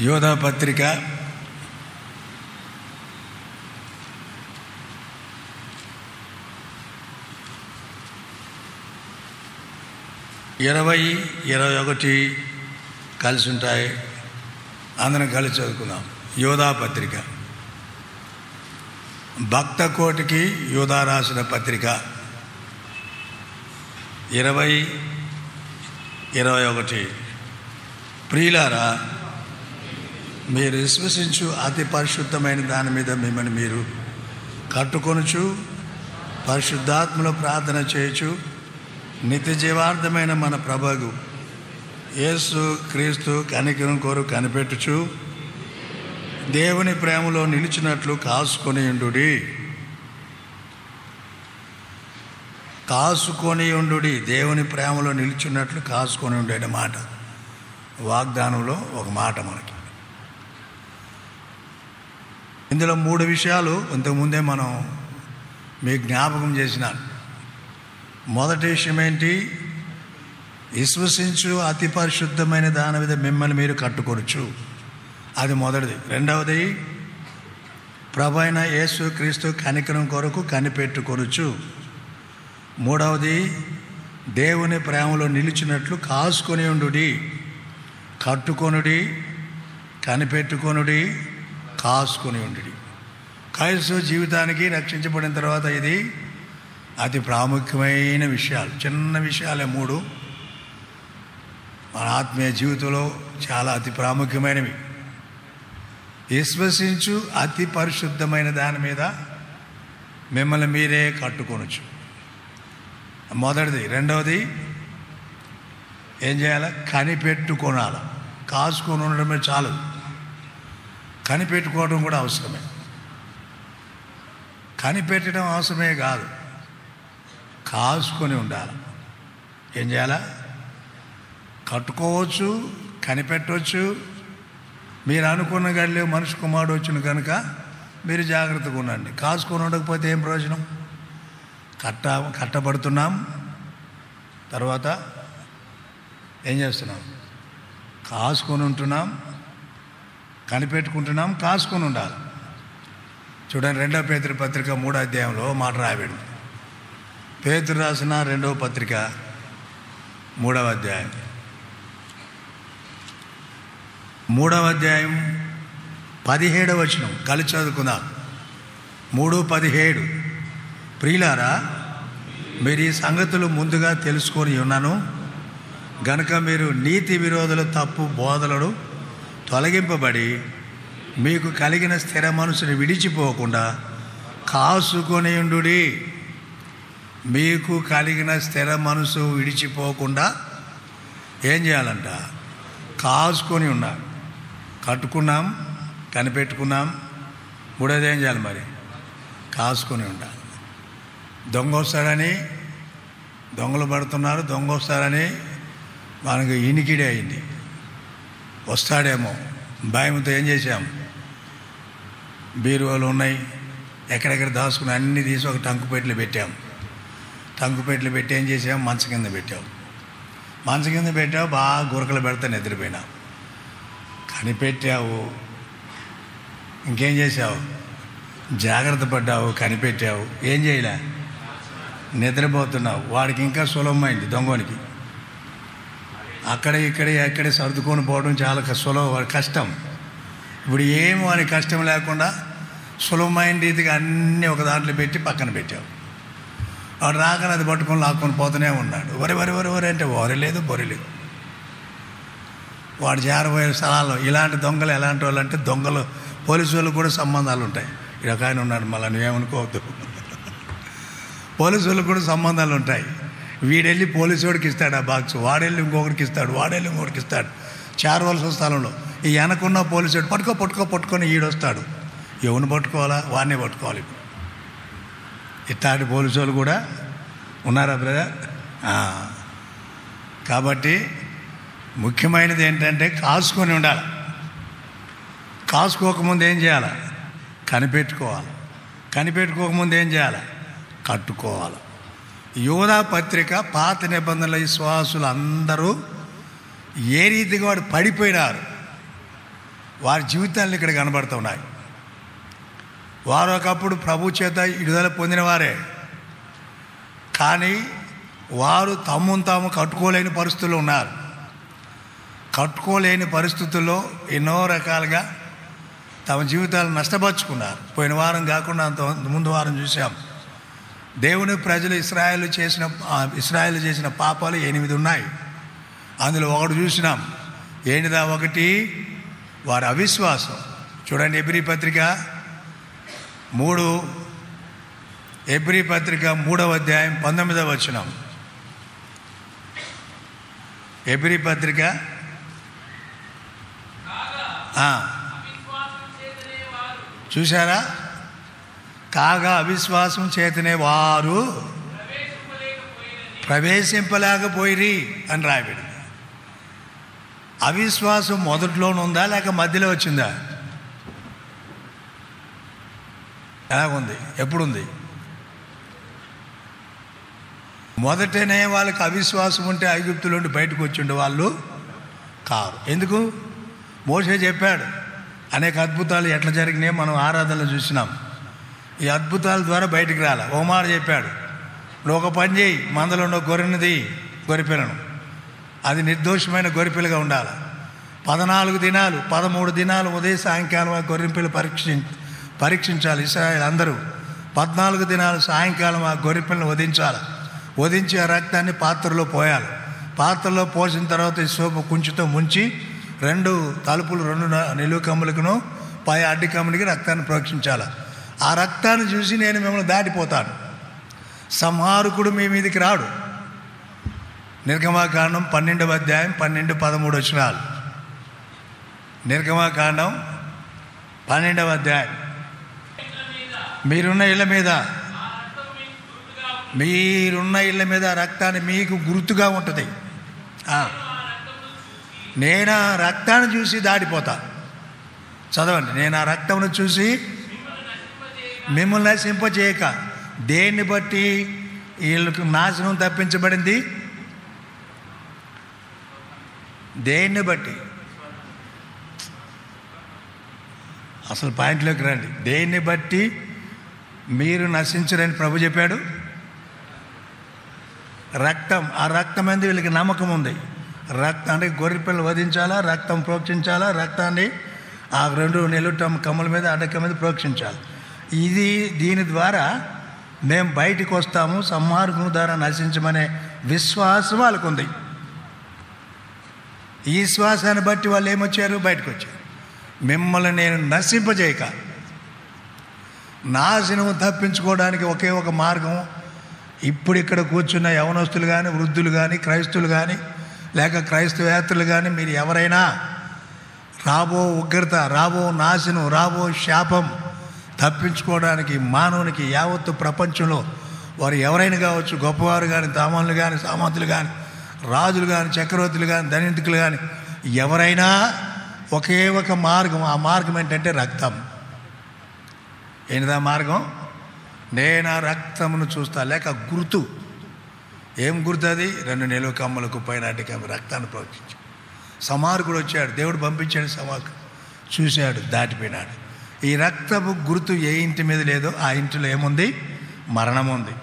యోధా పత్రిక 20-21 కలిసి ఉంటాయి. అందరం కలిసి చదువుకుందాం. యోధా పత్రిక. భక్త కోటికి యోధా రాసిన పత్రిక 20-21. ప్రియులారా, మీరు విశ్వసించు అతి పరిశుద్ధమైన దాని మీద మిమ్మల్ని మీరు కట్టుకొనుచు పరిశుద్ధాత్మలో ప్రార్థన చేయొచ్చు. నిత్య జీవార్థమైన మన ప్రభువు యేసు క్రీస్తు కనికరం కోరు కనిపెట్టుచు దేవుని ప్రేమలో నిలిచినట్లు కాసుకొని ఉండుడి. దేవుని ప్రేమలో నిలిచినట్లు కాసుకొని ఉండే అనే మాట వాగ్దానంలో ఒక మాట మనకి. ఇందులో 3 విషయాలు ఇంతకుముందే మనం మీకు జ్ఞాపకం చేసినాను. మొదటి విషయం ఏంటి? విశ్వసించు అతి పరిశుద్ధమైన దాని మీద మిమ్మల్ని మీరు కట్టుకొనచ్చు. అది మొదటిది. రెండవది, ప్రభు అయిన యేసు క్రీస్తు కనికరం కొరకు కనిపెట్టుకొనచ్చు. మూడవది, దేవుని ప్రేమలో నిలిచినట్లు కాసుకొని ఉండుడి. కట్టుకొనుడి, కనిపెట్టుకొనుడి, కాసుకొని ఉండుడి. క్రైస్తవ జీవితానికి రక్షించబడిన తర్వాత ఇది అతి ప్రాముఖ్యమైన విషయాలు. చిన్న విషయాలే 3 మన ఆత్మీయ జీవితంలో చాలా అతి ప్రాముఖ్యమైనవి. విశ్వసించు అతి పరిశుద్ధమైన దాని మీద మిమ్మల్ని మీరే కట్టుకొనొచ్చు. మొదటిది. రెండవది, ఏం చేయాలి? కనిపెట్టుకోనాలి. కాసుకొని ఉండడమే చాలు, కనిపెట్టుకోవడం కూడా అవసరమే. కనిపెట్టడం అవసరమే కాదు, కాసుకొని ఉండాలి. ఏం చేయాలా? కట్టుకోవచ్చు, కనిపెట్టవచ్చు. మీరు అనుకున్న గడిలో మనిషి కుమారుడు వచ్చిన కనుక మీరు జాగ్రత్తగా ఉండండి. కాసుకొని ఉండకపోతే ఏం ప్రయోజనం? కట్టబడుతున్నాం, తర్వాత ఏం చేస్తున్నాం? కాసుకొని ఉంటున్నాం, కనిపెట్టుకుంటున్నాం, కాసుకొని ఉండాలి. చూడండి, 2వ పేతురు పత్రిక 3వ అధ్యాయంలో మాట రాయబడింది. పేతురు రాసిన 2వ పత్రిక 3వ అధ్యాయం 17వ వచనం కలిసి చదువుకుందాం. 3:17. ప్రియులారా, మీరు ఈ సంగతులు ముందుగా తెలుసుకొని ఉన్నాను గనుక మీరు నీతి విరోధుల తప్పు బోధలను తొలగింపబడి మీకు కలిగిన స్థిర మనసుని విడిచిపోకుండా కాసుకొని ఉండుడి. మీకు కలిగిన స్థిర మనసు విడిచిపోకుండా ఏం చేయాలంట? కాసుకొని ఉండాలి. కట్టుకున్నాం, కనిపెట్టుకున్నాం. మూడోది ఏం చేయాలి మరి? కాసుకొని ఉండాలి. దొంగ వస్తాడని దొంగలు పడుతున్నారు, దొంగ వస్తాడని మనకు ఇనికిడే అయింది. వస్తాడేమో భయంతో ఏం చేసాం? బీరువాలు ఉన్నాయి, ఎక్కడెక్కడ దాచుకుని అన్నీ తీసి ఒక టంకుపెట్టెలు పెట్టాం. టంకుపెట్టెలు పెట్టి ఏం చేసాం? మంచం కింద పెట్టాం. మంచం కింద పెట్టావు, బాగా గురకలు పెడతా నిద్రపోయినావు. కనిపెట్టావు, ఇంకేం చేసావు? జాగ్రత్త పడ్డావు, కనిపెట్టావు. ఏం చేయలే? నిద్రపోతున్నావు. వాడికి ఇంకా సులభమైంది దొంగనికి. ఎక్కడే సర్దుకొని పోవడం చాలా కష్టం. ఇప్పుడు ఏమి వానికి కష్టం లేకుండా సులభమైన రీతిగా అన్నీ ఒక దాంట్లో పెట్టి పక్కన పెట్టావు. వాడు రాగానే అది పట్టుకొని లాక్కొని పోతూనే ఉన్నాడు. వరి అంటే వరి లేదు. వాడు చేరబోయే స్థలాల్లో ఇలాంటి దొంగలు ఎలాంటి వాళ్ళు అంటే దొంగలు పోలీసు వాళ్ళు కూడా సంబంధాలు ఉంటాయి. ఇక్కడ ఒక ఆయన ఉన్నాడు, మళ్ళీ నువ్వేమనుకోవద్దు. పోలీసు వాళ్ళకు కూడా సంబంధాలు ఉంటాయి. వీడెళ్ళి పోలీసు వాడికి ఇస్తాడు ఆ బాక్స్, వాడెళ్ళి ఇంకొకరికి ఇస్తాడు, చేరవలసిన స్థలంలో ఈ వెనకున్న పోలీసు వాడు పట్టుకొని ఈడొస్తాడు. ఎవరిని పట్టుకోవాలా? వాడినే పట్టుకోవాలి. ఇట్లాంటి పోలీసు వాళ్ళు కూడా ఉన్నారా బ్రదర్? కాబట్టి ముఖ్యమైనది ఏంటంటే కాసుకొని ఉండాలి. కాసుకోకముందు ఏం చేయాలి? కనిపెట్టుకోవాలి. కనిపెట్టుకోకముందు ఏం చేయాలి? కట్టుకోవాలి. యోధా పత్రిక పాత నిబంధనల విశ్వాసులు అందరూ ఏ రీతిగా వాడు పడిపోయినారు, వారి జీవితాలు ఇక్కడ కనబడుతున్నాయి. వారు ఒకప్పుడు ప్రభు చేత విడుదల పొందిన వారే, కానీ వారు తమ్మును తాము కట్టుకోలేని పరిస్థితుల్లో ఉన్నారు. కట్టుకోలేని పరిస్థితుల్లో ఎన్నో రకాలుగా తమ జీవితాలు నష్టపరుచుకున్నారు. పోయిన వారం కాకుండా అంత ముందు వారం చూసాం. దేవుని ప్రజలు ఇశ్రాయేలు చేసిన పాపాలు 8 ఉన్నాయి. అందులో ఒకటి చూసినాం. ఏంటిదా? ఒకటి వారి అవిశ్వాసం. చూడండి, ఎబ్రీ పత్రిక 3వ అధ్యాయం 19వ వచనం. ఎబ్రీ పత్రిక చూసారా? కాగా అవిశ్వాసం చేతనే వారు ప్రవేశింపలేకపోయిరి అని రాయబడింది. అవిశ్వాసం మొదట్లోనుందా లేక మధ్యలో వచ్చిందా? ఎలాగుంది? ఎప్పుడుంది? మొదటనే వాళ్ళకి అవిశ్వాసం ఉంటే ఐగుప్తు నుండి బయటకు వచ్చిండే వాళ్ళు కారు. ఎందుకు? మోషే చెప్పాడు. అనేక అద్భుతాలు ఎట్లా జరిగినాయో మనం ఆరాధనలు చూసినాం. ఈ అద్భుతాల ద్వారా బయటికి రాల. ఓ మాట చెప్పాడు, నువ్వు ఒక పని చేయి, మందలో ఉన్న గొర్రెపిల్లను, అది నిర్దోషమైన గొర్రెపిల్లగా ఉండాలి. 13 దినాలు ఉదయం సాయంకాలం ఆ గొర్రెపిల్ల పరీక్షించాలి. ఇశ్రాయేలు అందరూ 14 దినాలు సాయంకాలం ఆ గొర్రెపిల్లను వధించి ఆ రక్తాన్ని పాత్రలో పోయాలి. పాత్రలో పోసిన తర్వాత ఈ సోపు కుంచుతో ముంచి 2 తలుపులు 2 నిలువు కమ్ములకును పై అడ్డి కమ్ములకి రక్తాన్ని ప్రోక్షించాలి. ఆ రక్తాన్ని చూసి నేను మిమ్మల్ని దాటిపోతాను, సంహారకుడు మీ మీదకి రాడు. నిర్గమాకాండం 12వ అధ్యాయం 12-13 వచనాలు. నిర్గమాకాండం 12వ అధ్యాయం. మీరున్న ఇళ్ళ మీద రక్తాన్ని మీకు గుర్తుగా ఉంటుంది. నేను ఆ రక్తాన్ని చూసి దాటిపోతా. చదవండి. నేను ఆ రక్తమును చూసి మిమ్మల్ని నశింపజేయక. దేన్ని బట్టి వీళ్ళకు నాశనం తప్పించబడింది? దేన్ని బట్టి? అసలు పాయింట్లోకి రండి. దేన్ని బట్టి మీరు నశించరని ప్రభు చెప్పాడు? రక్తం. ఆ రక్తం మీద వీళ్ళకి నమ్మకం ఉంది. రక్తం అంటే గొర్రెపిల్లలు వధించాలా, రక్తం ప్రోక్షించాలా, రక్తాన్ని ఆ 2 నిలువు కమ్ముల మీద అడ్డక మీద ప్రోక్షించాలి. దీని ద్వారా మేము బయటికి వస్తాము, సంహారకుని ద్వారా నశించమనే విశ్వాసం వాళ్ళకు ఉంది. ఈ విశ్వాసాన్ని బట్టి వాళ్ళు ఏమొచ్చారు? బయటకు వచ్చారు. మిమ్మల్ని నేను నశింపజేయక. నాశనం తప్పించుకోవడానికి ఒకే ఒక మార్గం. ఇప్పుడు ఇక్కడ కూర్చున్న యవనస్తులు కానీ, వృద్ధులు కానీ, క్రైస్తువులు కానీ, లేక క్రైస్తవేత్తరులు కానీ, మీరు ఎవరైనా రాబో ఉగ్రత, రాబో నాశనం, రాబో శాపం తప్పించుకోవడానికి మానవునికి యావత్తు ప్రపంచంలో వారు ఎవరైనా కావచ్చు, గొప్పవారు కానీ, సామాన్యులు కానీ, సామంతులు కానీ, రాజులు కానీ, చక్రవర్తులు కానీ, ధనికులు కానీ, ఎవరైనా ఒకే ఒక మార్గం. ఆ మార్గం ఏంటంటే రక్తం. ఏంటిదా మార్గం? నేను ఆ రక్తమును చూస్తా. లేక గుర్తు. ఏం గుర్తు అది? 2 నిలువు కమ్ములకు పైన అడ్డిక రక్తాన్ని ప్రోక్షించి సంహారకుడు వచ్చాడు. దేవుడు పంపించాడు. సంహారకుడు చూశాడు, దాటిపోయినాడు. ఈ రక్తపు గుర్తు ఏ ఇంటి మీద లేదో ఆ ఇంటిలో ఏముంది? మరణం ఉంది.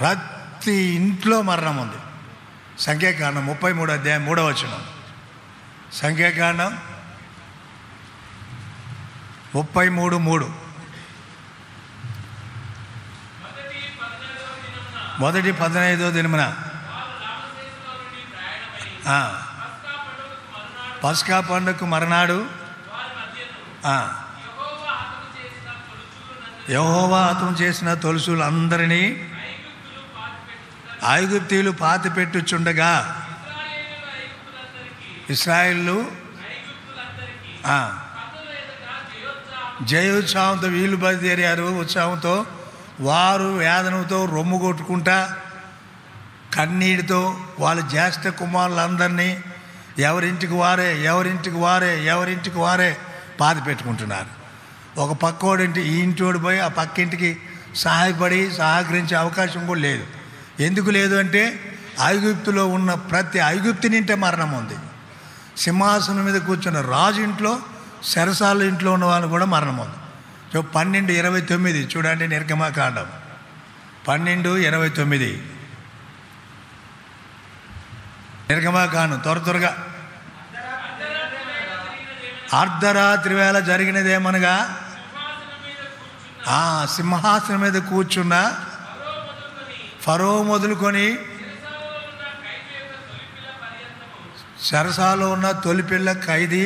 ప్రతి ఇంట్లో మరణం ఉంది. సంఖ్యాకాండం 33వ అధ్యాయం 3వ వచనం. సంఖ్యాకాండం 33:3. మొదటి 15వ దినమున పస్కా పండుగకు మరునాడు యెహోవా హతము చేసిన తొలుసులు అందరినీ ఐగుప్తీయులు పాతిపెట్టుచుండగా ఇశ్రాయేలు జయోత్సాహంతో వీళ్ళు బయలుదేరారు. ఉత్సాహంతో వారు వేదనతో రొమ్ము కొట్టుకుంటా కన్నీటితో వాళ్ళ జ్యేష్ఠ కుమారులందరినీ ఎవరింటికి వారే పాతి పెట్టుకుంటున్నారు. ఒక పక్కోడింటి ఈ ఇంటోడు పోయి ఆ పక్కింటికి సహకరించే అవకాశం కూడా లేదు. ఎందుకు లేదు అంటే ఐగుప్తులో ఉన్న ప్రతి ఐగుప్తునింటే మరణం ఉంది. సింహాసనం మీద కూర్చున్న రాజు ఇంట్లో, చెరసాల ఇంట్లో ఉన్న వాళ్ళు కూడా మరణం ఉంది. 12:29 చూడండి, నిర్గమకాండం 12:29. నిర్గమకాండం త్వరగా. అర్ధరాత్రి వేళ జరిగినదేమనగా, సింహాసనం మీద కూర్చున్న ఫరో మొదలుకొని చెరసాలో ఉన్న తొలిపిల్ల ఖైదీ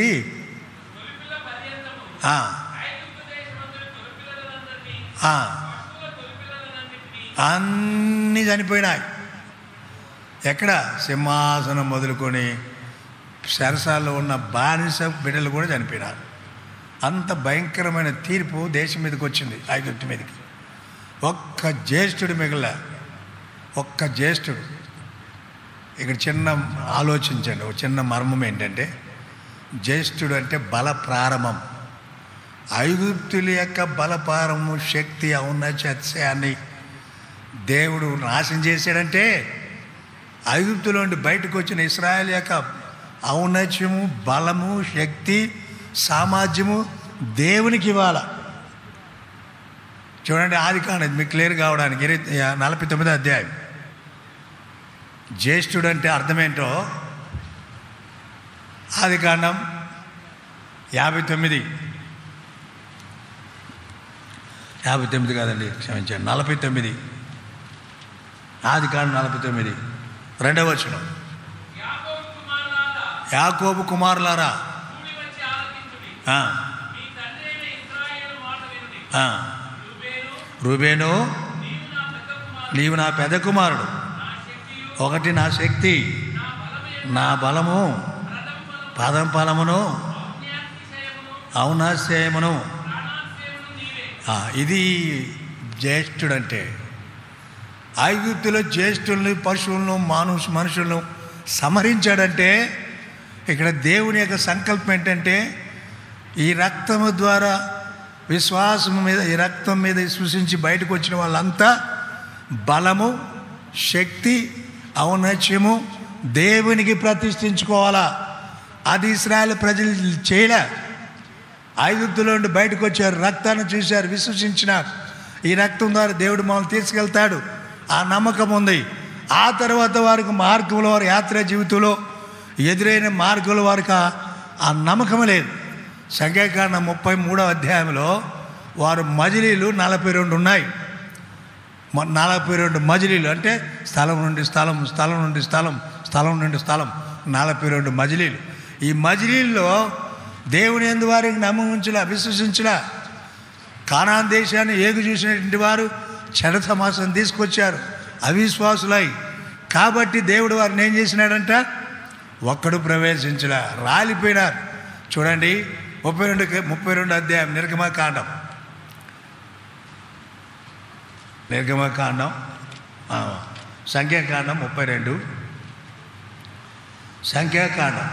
అన్నీ చనిపోయినాయి. ఎక్కడ? సింహాసనం మొదలుకొని చెరసాల్లో ఉన్న బానిస బిడ్డలు కూడా చనిపోయినారు. అంత భయంకరమైన తీర్పు దేశం మీదకి వచ్చింది, ఐగుప్తు మీదకి. ఒక్క జ్యేష్ఠుడు మిగిలిన, ఒక్క జ్యేష్ఠుడు. ఇక్కడ చిన్న ఆలోచించండి, ఒక చిన్న మర్మం ఏంటంటే, జ్యేష్ఠుడు అంటే బల ప్రారంభం. ఐగుప్తుల యొక్క బల ప్రారంభం, శక్తి, ఔన్నత్యాన్ని దేవుడు నాశనం చేశాడంటే, ఐగుప్తులో నుండి బయటకు వచ్చిన ఇశ్రాయేల్ యొక్క ఔన్నత్యము, బలము, శక్తి, సామర్థ్యము దేవునికి ఇవ్వాల. చూడండి, ఆదికాండం మీకు క్లియర్ కావడానికి 49వ అధ్యాయం. జ్యేష్ఠుడు అంటే అర్థమేంటో ఆదికాండం 59 కాదండి, క్షమించండి, 49. ఆదికాండం 49 2వ వచనం. యాకోబు కుమారులారా, రూబేను, నీవు నా పెద్ద కుమారుడు. ఒకటి నా శక్తి, నా బలము, పదం ఫలమును, ఔన్నత్యమును. ఇది జ్యేష్ఠుడంటే. ఐగుప్తులో జ్యేష్ఠుల్ని, పశువులను, మనుషులను సంహరించాడంటే, ఇక్కడ దేవుని యొక్క సంకల్పం ఏంటంటే, ఈ రక్తము ద్వారా విశ్వాసము మీద, ఈ రక్తం మీద విశ్వసించి బయటకు వచ్చిన వాళ్ళంతా బలము, శక్తి, ఔన్నత్యము దేవునికి ప్రతిష్ఠించుకోవాలా. అది ఇశ్రాయేలు ప్రజలు చేయలే. ఐగుప్తులో నుండి బయటకు వచ్చారు, రక్తాన్ని చూశారు, విశ్వసించినారు. ఈ రక్తం ద్వారా దేవుడు మమ్మల్ని తీసుకెళ్తాడు, ఆ నమ్మకం ఉంది. ఆ తర్వాత వారికి మార్గంలో, వారి యాత్ర జీవితంలో ఎదురైన మార్గంలో వారికి ఆ నమ్మకం లేదు. సంఖ్యాకాండం 33వ అధ్యాయంలో వారు మజిలీలు 42 ఉన్నాయి. 42 మజిలీలు అంటే స్థలం నుండి స్థలం, స్థలం నుండి స్థలం, స్థలం నుండి స్థలం, 42 మజిలీలు. ఈ మజిలీల్లో దేవుని యందు వారికి నమ్మకం విశ్వసించలా. కానాన్ దేశాన్ని ఏగు చూసినటువంటి వారు చెడ సమాసం తీసుకొచ్చారు, అవిశ్వాసులై. కాబట్టి దేవుడు వారిని ఏం చేసినాడంట? ఒక్కడు ప్రవేశించలా, రాలిపోయినారు. చూడండి 32 అధ్యాయం నిర్గమకాండం. సంఖ్యాకాండం 32. సంఖ్యాకాండం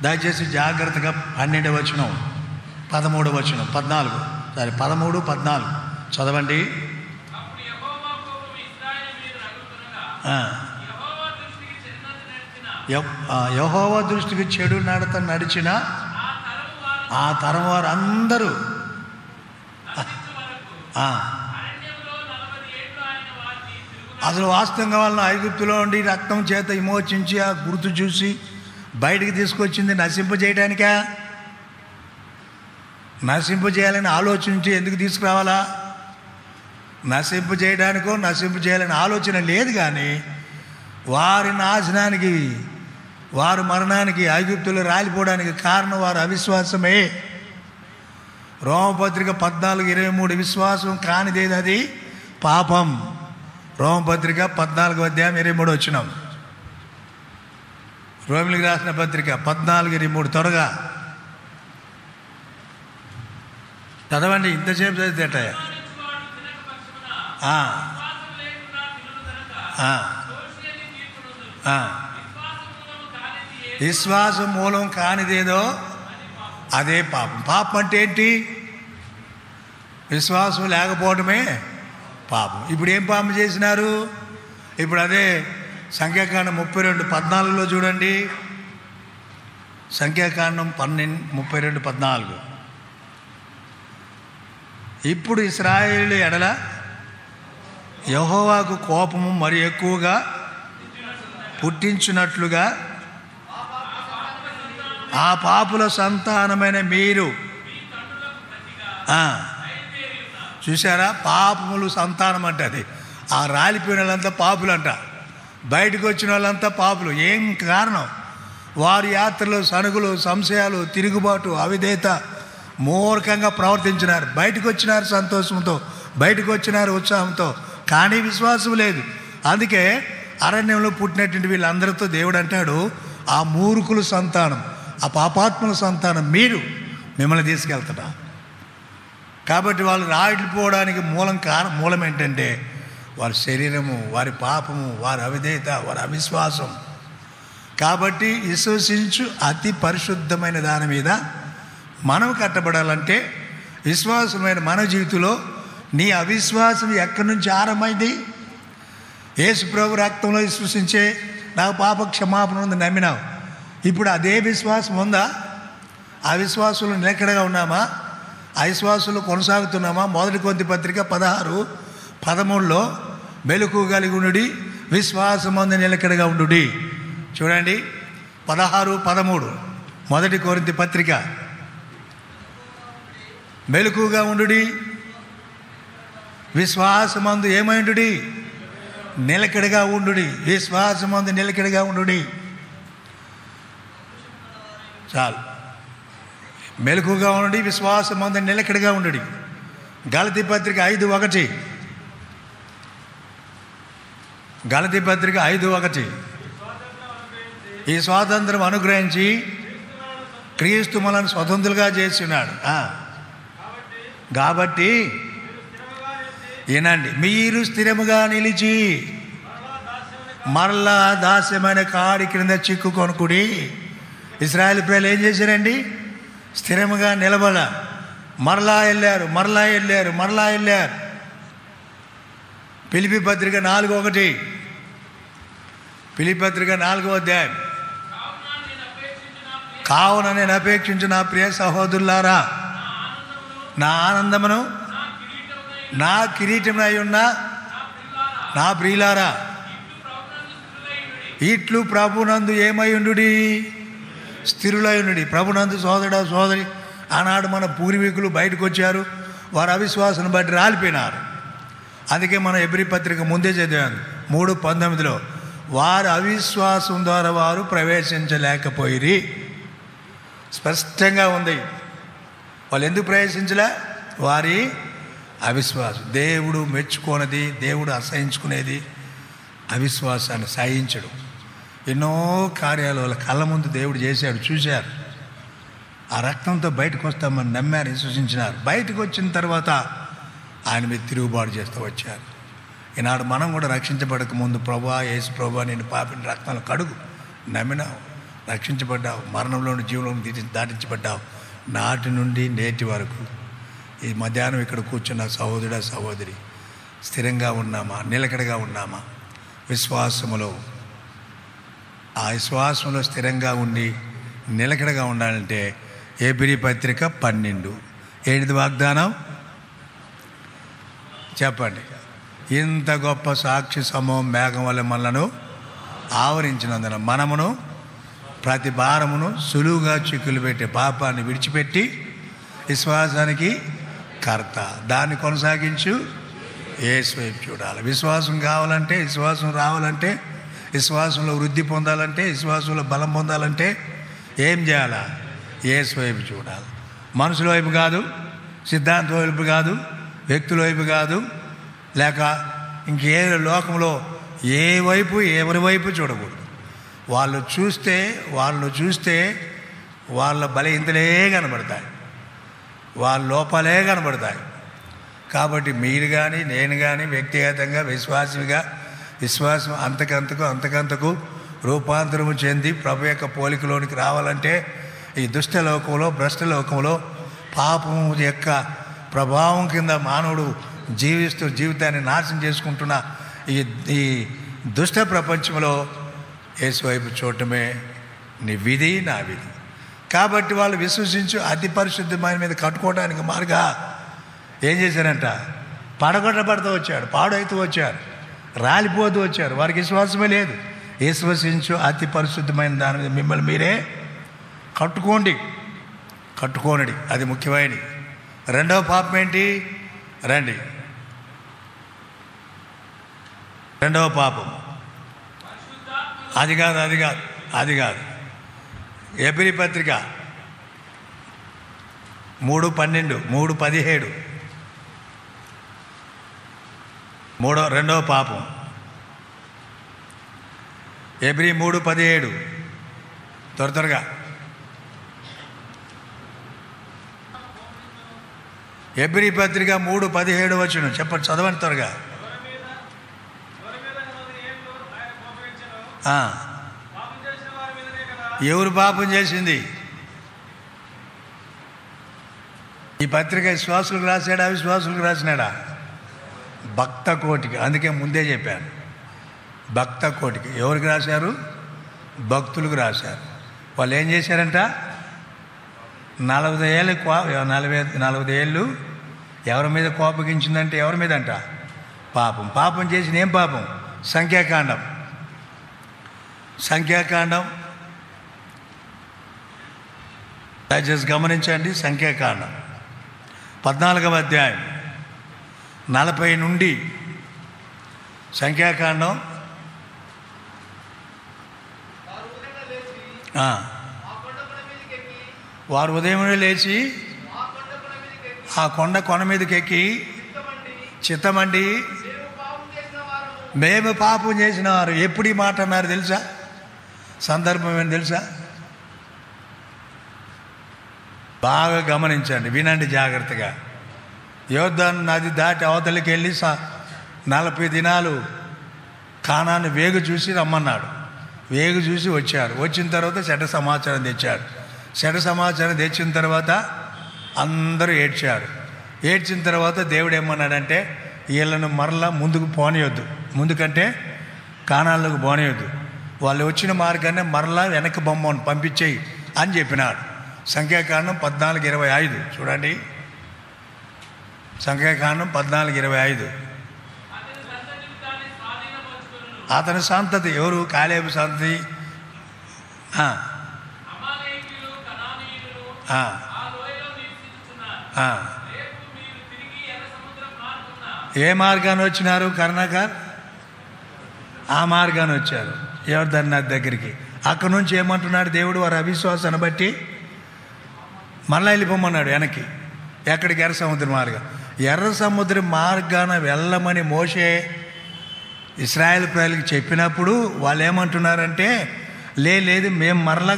దయచేసి జాగ్రత్తగా 12వ వచనం, 13వ వచనం, 14 13, 14 చదవండి. యెహోవా దృష్టికి చెడు నడత నడిచిన ఆ తరం వారు అందరూ అసలు వాస్తవంగా వాళ్ళని ఐగుప్తులో ఉండి రక్తం చేత విమోచించి ఆ గుర్తు చూసి బయటికి తీసుకొచ్చింది నశింపజేయడానికా? నశింపజేయాలని ఆలోచించి ఎందుకు తీసుకురావాలా? నశింపజేయడానికో నశింపజేయాలని ఆలోచన లేదు. కానీ వారి నాశనానికి, వారి మరణానికి, ఐగుప్తులు రాలిపోవడానికి కారణం వారి అవిశ్వాసమే. రోమపత్రిక 14:23 విశ్వాసం కానిదేది అది పాపం. రోమపత్రిక 14వ అధ్యాయం 23 వచనం. రోమిలికి రాసిన పత్రిక 14:23 త్వరగా చదవండి. ఇంతసేపు చదివేట విశ్వాసం మూలం కానిదేదో అదే పాపం. పాపం అంటే ఏంటి? విశ్వాసం లేకపోవడమే పాపం. ఇప్పుడు ఏం పాపం చేసినారు? ఇప్పుడు అదే సంఖ్యాకాండం 32:14 చూడండి. సంఖ్యాకాండం 32:14. ఇప్పుడు ఇశ్రాయేలు ఎడల యెహోవాకు కోపము మరి ఎక్కువగా పుట్టించున్నట్లుగా ఆ పాపుల సంతానమైన మీరు చూసారా, పాపములు సంతానం అంటే అది. ఆ రాలిపోయిన వాళ్ళంతా పాపులు అంట, బయటకు వచ్చిన వాళ్ళంతా పాపులు. ఏం కారణం? వారి యాత్రలో సనుగులు, సంశయాలు, తిరుగుబాటు, అవిధేయత, మూర్ఖంగా ప్రవర్తించినారు. బయటకు వచ్చినారు సంతోషంతో, బయటకు వచ్చినారు ఉత్సాహంతో, కానీ విశ్వాసం లేదు. అందుకే అరణ్యంలో పుట్టినటువంటి వీళ్ళందరితో దేవుడు అంటాడు, ఆ మూర్ఖుల సంతానం, ఆ పాపాత్ముల సంతానం మీరు, మిమ్మల్ని తీసుకెళ్తాడా. కాబట్టి వాళ్ళు రాలిపోవడానికి మూలం ఏంటంటే వారి శరీరము, వారి పాపము, వారి అవిధేయత, వారి అవిశ్వాసం. కాబట్టి విశ్వసించు అతి పరిశుద్ధమైన దాని మీద మనం కట్టబడాలంటే విశ్వాసమైన మన జీవితంలో నీ అవిశ్వాసం ఎక్కడి నుంచి ఆరంభమైంది? యేసు ప్రభు రక్తంలో విశ్వసించే నాకు పాప క్షమాపణ ఉంది నమ్మినావు. ఇప్పుడు అదే విశ్వాసం ఉందా? ఆ విశ్వాసంలో నిలకడగా ఉన్నామా? ఆ విశ్వాసంలో కొనసాగుతున్నామా? 1 కొరింథీ పత్రిక 16:13 మెలకువ కలిగి ఉండుడి, విశ్వాసమందు నిలకడగా ఉండుడి. చూడండి 16:13 1 కొరింథీ పత్రిక. మెలకువగా ఉండుడి, విశ్వాసమందు ఏమైండుడి? నిలకడగా ఉండుడి. విశ్వాసమందు నిలకడగా ఉండుడి. చాలు. మెలకుగా ఉండి విశ్వాసం అందు నిలకడగా ఉండుడి. గలతీ పత్రిక 5:1. గలతీ పత్రిక 5:1. ఈ స్వాతంత్రం అనుగ్రహించి క్రీస్తు మనల్ని స్వతంత్రులుగా చేస్తున్నాడు. కాబట్టి వినండి, మీరు స్థిరముగా నిలిచి మరలా దాస్యమైన కాడి క్రింద చిక్కుకొనుకుడి. ఇశ్రాయేలు ప్రజలు ఏం చేశారండి? స్థిరముగా నిలబడ, మరలా వెళ్ళారు. ఫిలిప్పీ పత్రిక 4:1. ఫిలిప్పీ పత్రిక 4వ అధ్యాయం. కావున నేను అపేక్షించు నా ప్రియ సహోదరులారా, నా ఆనందమును నా కిరీటమై ఉన్న నా ప్రియులారా, ఇట్లు ప్రభునందు ఏమై ఉండుడి? స్థిరులై ఉండుడి. ప్రభునందు సోదరుడా సోదరి, ఆనాడు మన పూర్వీకులు బయటకు వచ్చారు, వారి అవిశ్వాసం బట్టి రాలిపోయినారు. అందుకే మనం ఎబ్రీ పత్రిక ముందే చదివాను 3:19 వారి అవిశ్వాసం ద్వారా వారు ప్రవేశించలేకపోయిరి. స్పష్టంగా ఉంది. వాళ్ళు ఎందుకు ప్రవేశించలే? వారి అవిశ్వాసం. దేవుడు మెచ్చుకోనది, దేవుడు అసహించుకునేది అవిశ్వాసాన్ని సహించడం. ఎన్నో కార్యాలు వాళ్ళ కళ్ళ ముందు దేవుడు చేశాడు, చూశారు. ఆ రక్తంతో బయటకు వస్తామని నమ్మారు, విశ్వసించినారు. బయటకు వచ్చిన తర్వాత ఆయన మీద తిరుగుబాటు చేస్తూ వచ్చారు. ఈనాడు మనం కూడా రక్షించబడక ముందు ప్రభువా, యేసు ప్రభువా, నేను పాపిని రక్తంలో కడుగు, నమ్మినావు, రక్షించబడ్డావు, మరణంలోని జీవులను దాటించబడ్డావు. నాటి నుండి నేటి వరకు ఈ మధ్యాహ్నం ఇక్కడ కూర్చున్న సహోదరుడా సహోదరి, స్థిరంగా ఉన్నామా? నిలకడగా ఉన్నామా? విశ్వాసములో, ఆ విశ్వాసంలో స్థిరంగా ఉండి నిలకడగా ఉండాలంటే ఎబ్రీ పత్రిక 12 ఏంటిది వాగ్దానం? చెప్పండి. ఇంత గొప్ప సాక్షి సమూహం మేఘం వల్ల మనలను ఆవరించినందున మనమును ప్రతి భారమును సులువుగా చిక్కులు పెట్టే పాపాన్ని విడిచిపెట్టి విశ్వాసానికి కర్త, దాన్ని కొనసాగించు యేసు వైపు చూడాలి. విశ్వాసం కావాలంటే, విశ్వాసం రావాలంటే, విశ్వాసంలో వృద్ధి పొందాలంటే, విశ్వాసంలో బలం పొందాలంటే ఏం చేయాలా? యేసు వైపు చూడాలి. మనుషుల వైపు కాదు, సిద్ధాంతం వైపు కాదు, వ్యక్తుల వైపు కాదు, లేక ఇంకే లోకంలో ఏ వైపు ఎవరి వైపు చూడకూడదు. వాళ్ళు చూస్తే వాళ్ళ బలహీనతలే కనబడతాయి, వాళ్ళ లోపాలే కనబడతాయి. కాబట్టి మీరు కానీ నేను కానీ వ్యక్తిగతంగా విశ్వాసం అంతకంతకు రూపాంతరము చెంది ప్రభు యొక్క పోలికలోనికి రావాలంటే ఈ దుష్టలోకంలో, భ్రష్టలోకంలో, పాపం యొక్క ప్రభావం కింద మానవుడు జీవిస్తూ జీవితాన్ని నాశనం చేసుకుంటున్న ఈ దుష్ట ప్రపంచంలో యేసు వైపు చూడటమే నీ విధి, నా విధి. కాబట్టి వాళ్ళు విశ్వసించు అతి పరిశుద్ధమైన మీద కట్టుకోవడానికి మార్గా ఏం చేశారంట, పడగొట్టబడుతూ వచ్చారు, పాడైతూ వచ్చారు, రాలిపోతూ వచ్చారు. వారికి విశ్వాసమే లేదు. విశ్వసించు అతి పరిశుద్ధమైన దాని మీద మిమ్మల్ని మీరే కట్టుకోనడి. అది ముఖ్యమైనది. రెండవ పాపం ఏంటి? రండి, రెండవ పాపం అది కాదు. ఎబ్రీ పత్రిక 3:12, 3:17 రెండవ పాపం. ఎబ్రీ 3:17 త్వరగా. ఎబ్రీ పత్రిక 3:17 వచనం చెప్పండి, చదవండి త్వరగా. ఎవరు పాపం చేసింది? ఈ పత్రిక విశ్వాసులకు రాశాడా, అవిశ్వాసులకు రాసినాడా? భక్త కోటికి. అందుకే ముందే చెప్పాను, భక్త కోటికి. ఎవరికి రాశారు? భక్తులకు రాశారు. వాళ్ళు ఏం చేశారంట? 40 ఏళ్ళు ఎవరి మీద కోపగించిందంటే ఎవరి మీద అంట? పాపం చేసిన ఏం పాపం? సంఖ్యాకాండం దయచేసి గమనించండి. సంఖ్యాకాండం 14వ అధ్యాయం 40 నుండి సంఖ్యాకాండం వారు ఉదయమునే లేచి ఆ కొన మీదకి ఎక్కి చిత్తమండి మేము పాపం చేసిన వారు. ఎప్పుడు ఈ మాట అన్నారు తెలుసా? సందర్భం ఏమని తెలుసా? బాగా గమనించండి, వినండి జాగ్రత్తగా. యోర్దాను నది దాటి అవతలికి వెళ్ళి 40 దినాలు కానాను వేగు చూసి రమ్మన్నాడు. వేగు చూసి వచ్చారు. వచ్చిన తర్వాత చెడ్డ సమాచారం తెచ్చాడు. చెడ్డ సమాచారం తెచ్చిన తర్వాత అందరూ ఏడ్చారు. ఏడ్చిన తర్వాత దేవుడు ఏమన్నాడంటే, వీళ్ళను మరలా ముందుకు పోనీయొద్దు, ముందుకంటే కానాల్లోకి పోనీయొద్దు, వాళ్ళు వచ్చిన మార్గాన్ని మరలా వెనక్కి బొమ్మను పంపించేయి అని చెప్పినాడు. సంఖ్యాకాండం 14:25 చూడండి. సంఖ్యాకాండం 14:25. అతని సంతతి ఎవరు? కాలేబు సంతతి. ఏ మార్గాన్ని వచ్చినారు? కర్ణాకర్ ఆ మార్గాన్ని వచ్చారు యోర్దాను నది దగ్గరికి. అక్కడి నుంచి ఏమంటున్నాడు దేవుడు? వారి అవిశ్వాసాన్ని బట్టి మరలా వెళ్ళిపోమన్నాడు వెనక్కి. ఎక్కడికి? ఎర్ర సముద్ర మార్గం. ఎర్ర సముద్ర మార్గాన వెళ్ళమని మోషే ఇశ్రాయేల్ ప్రజలకు చెప్పినప్పుడు వాళ్ళు ఏమంటున్నారంటే, లేదు మేము మరలా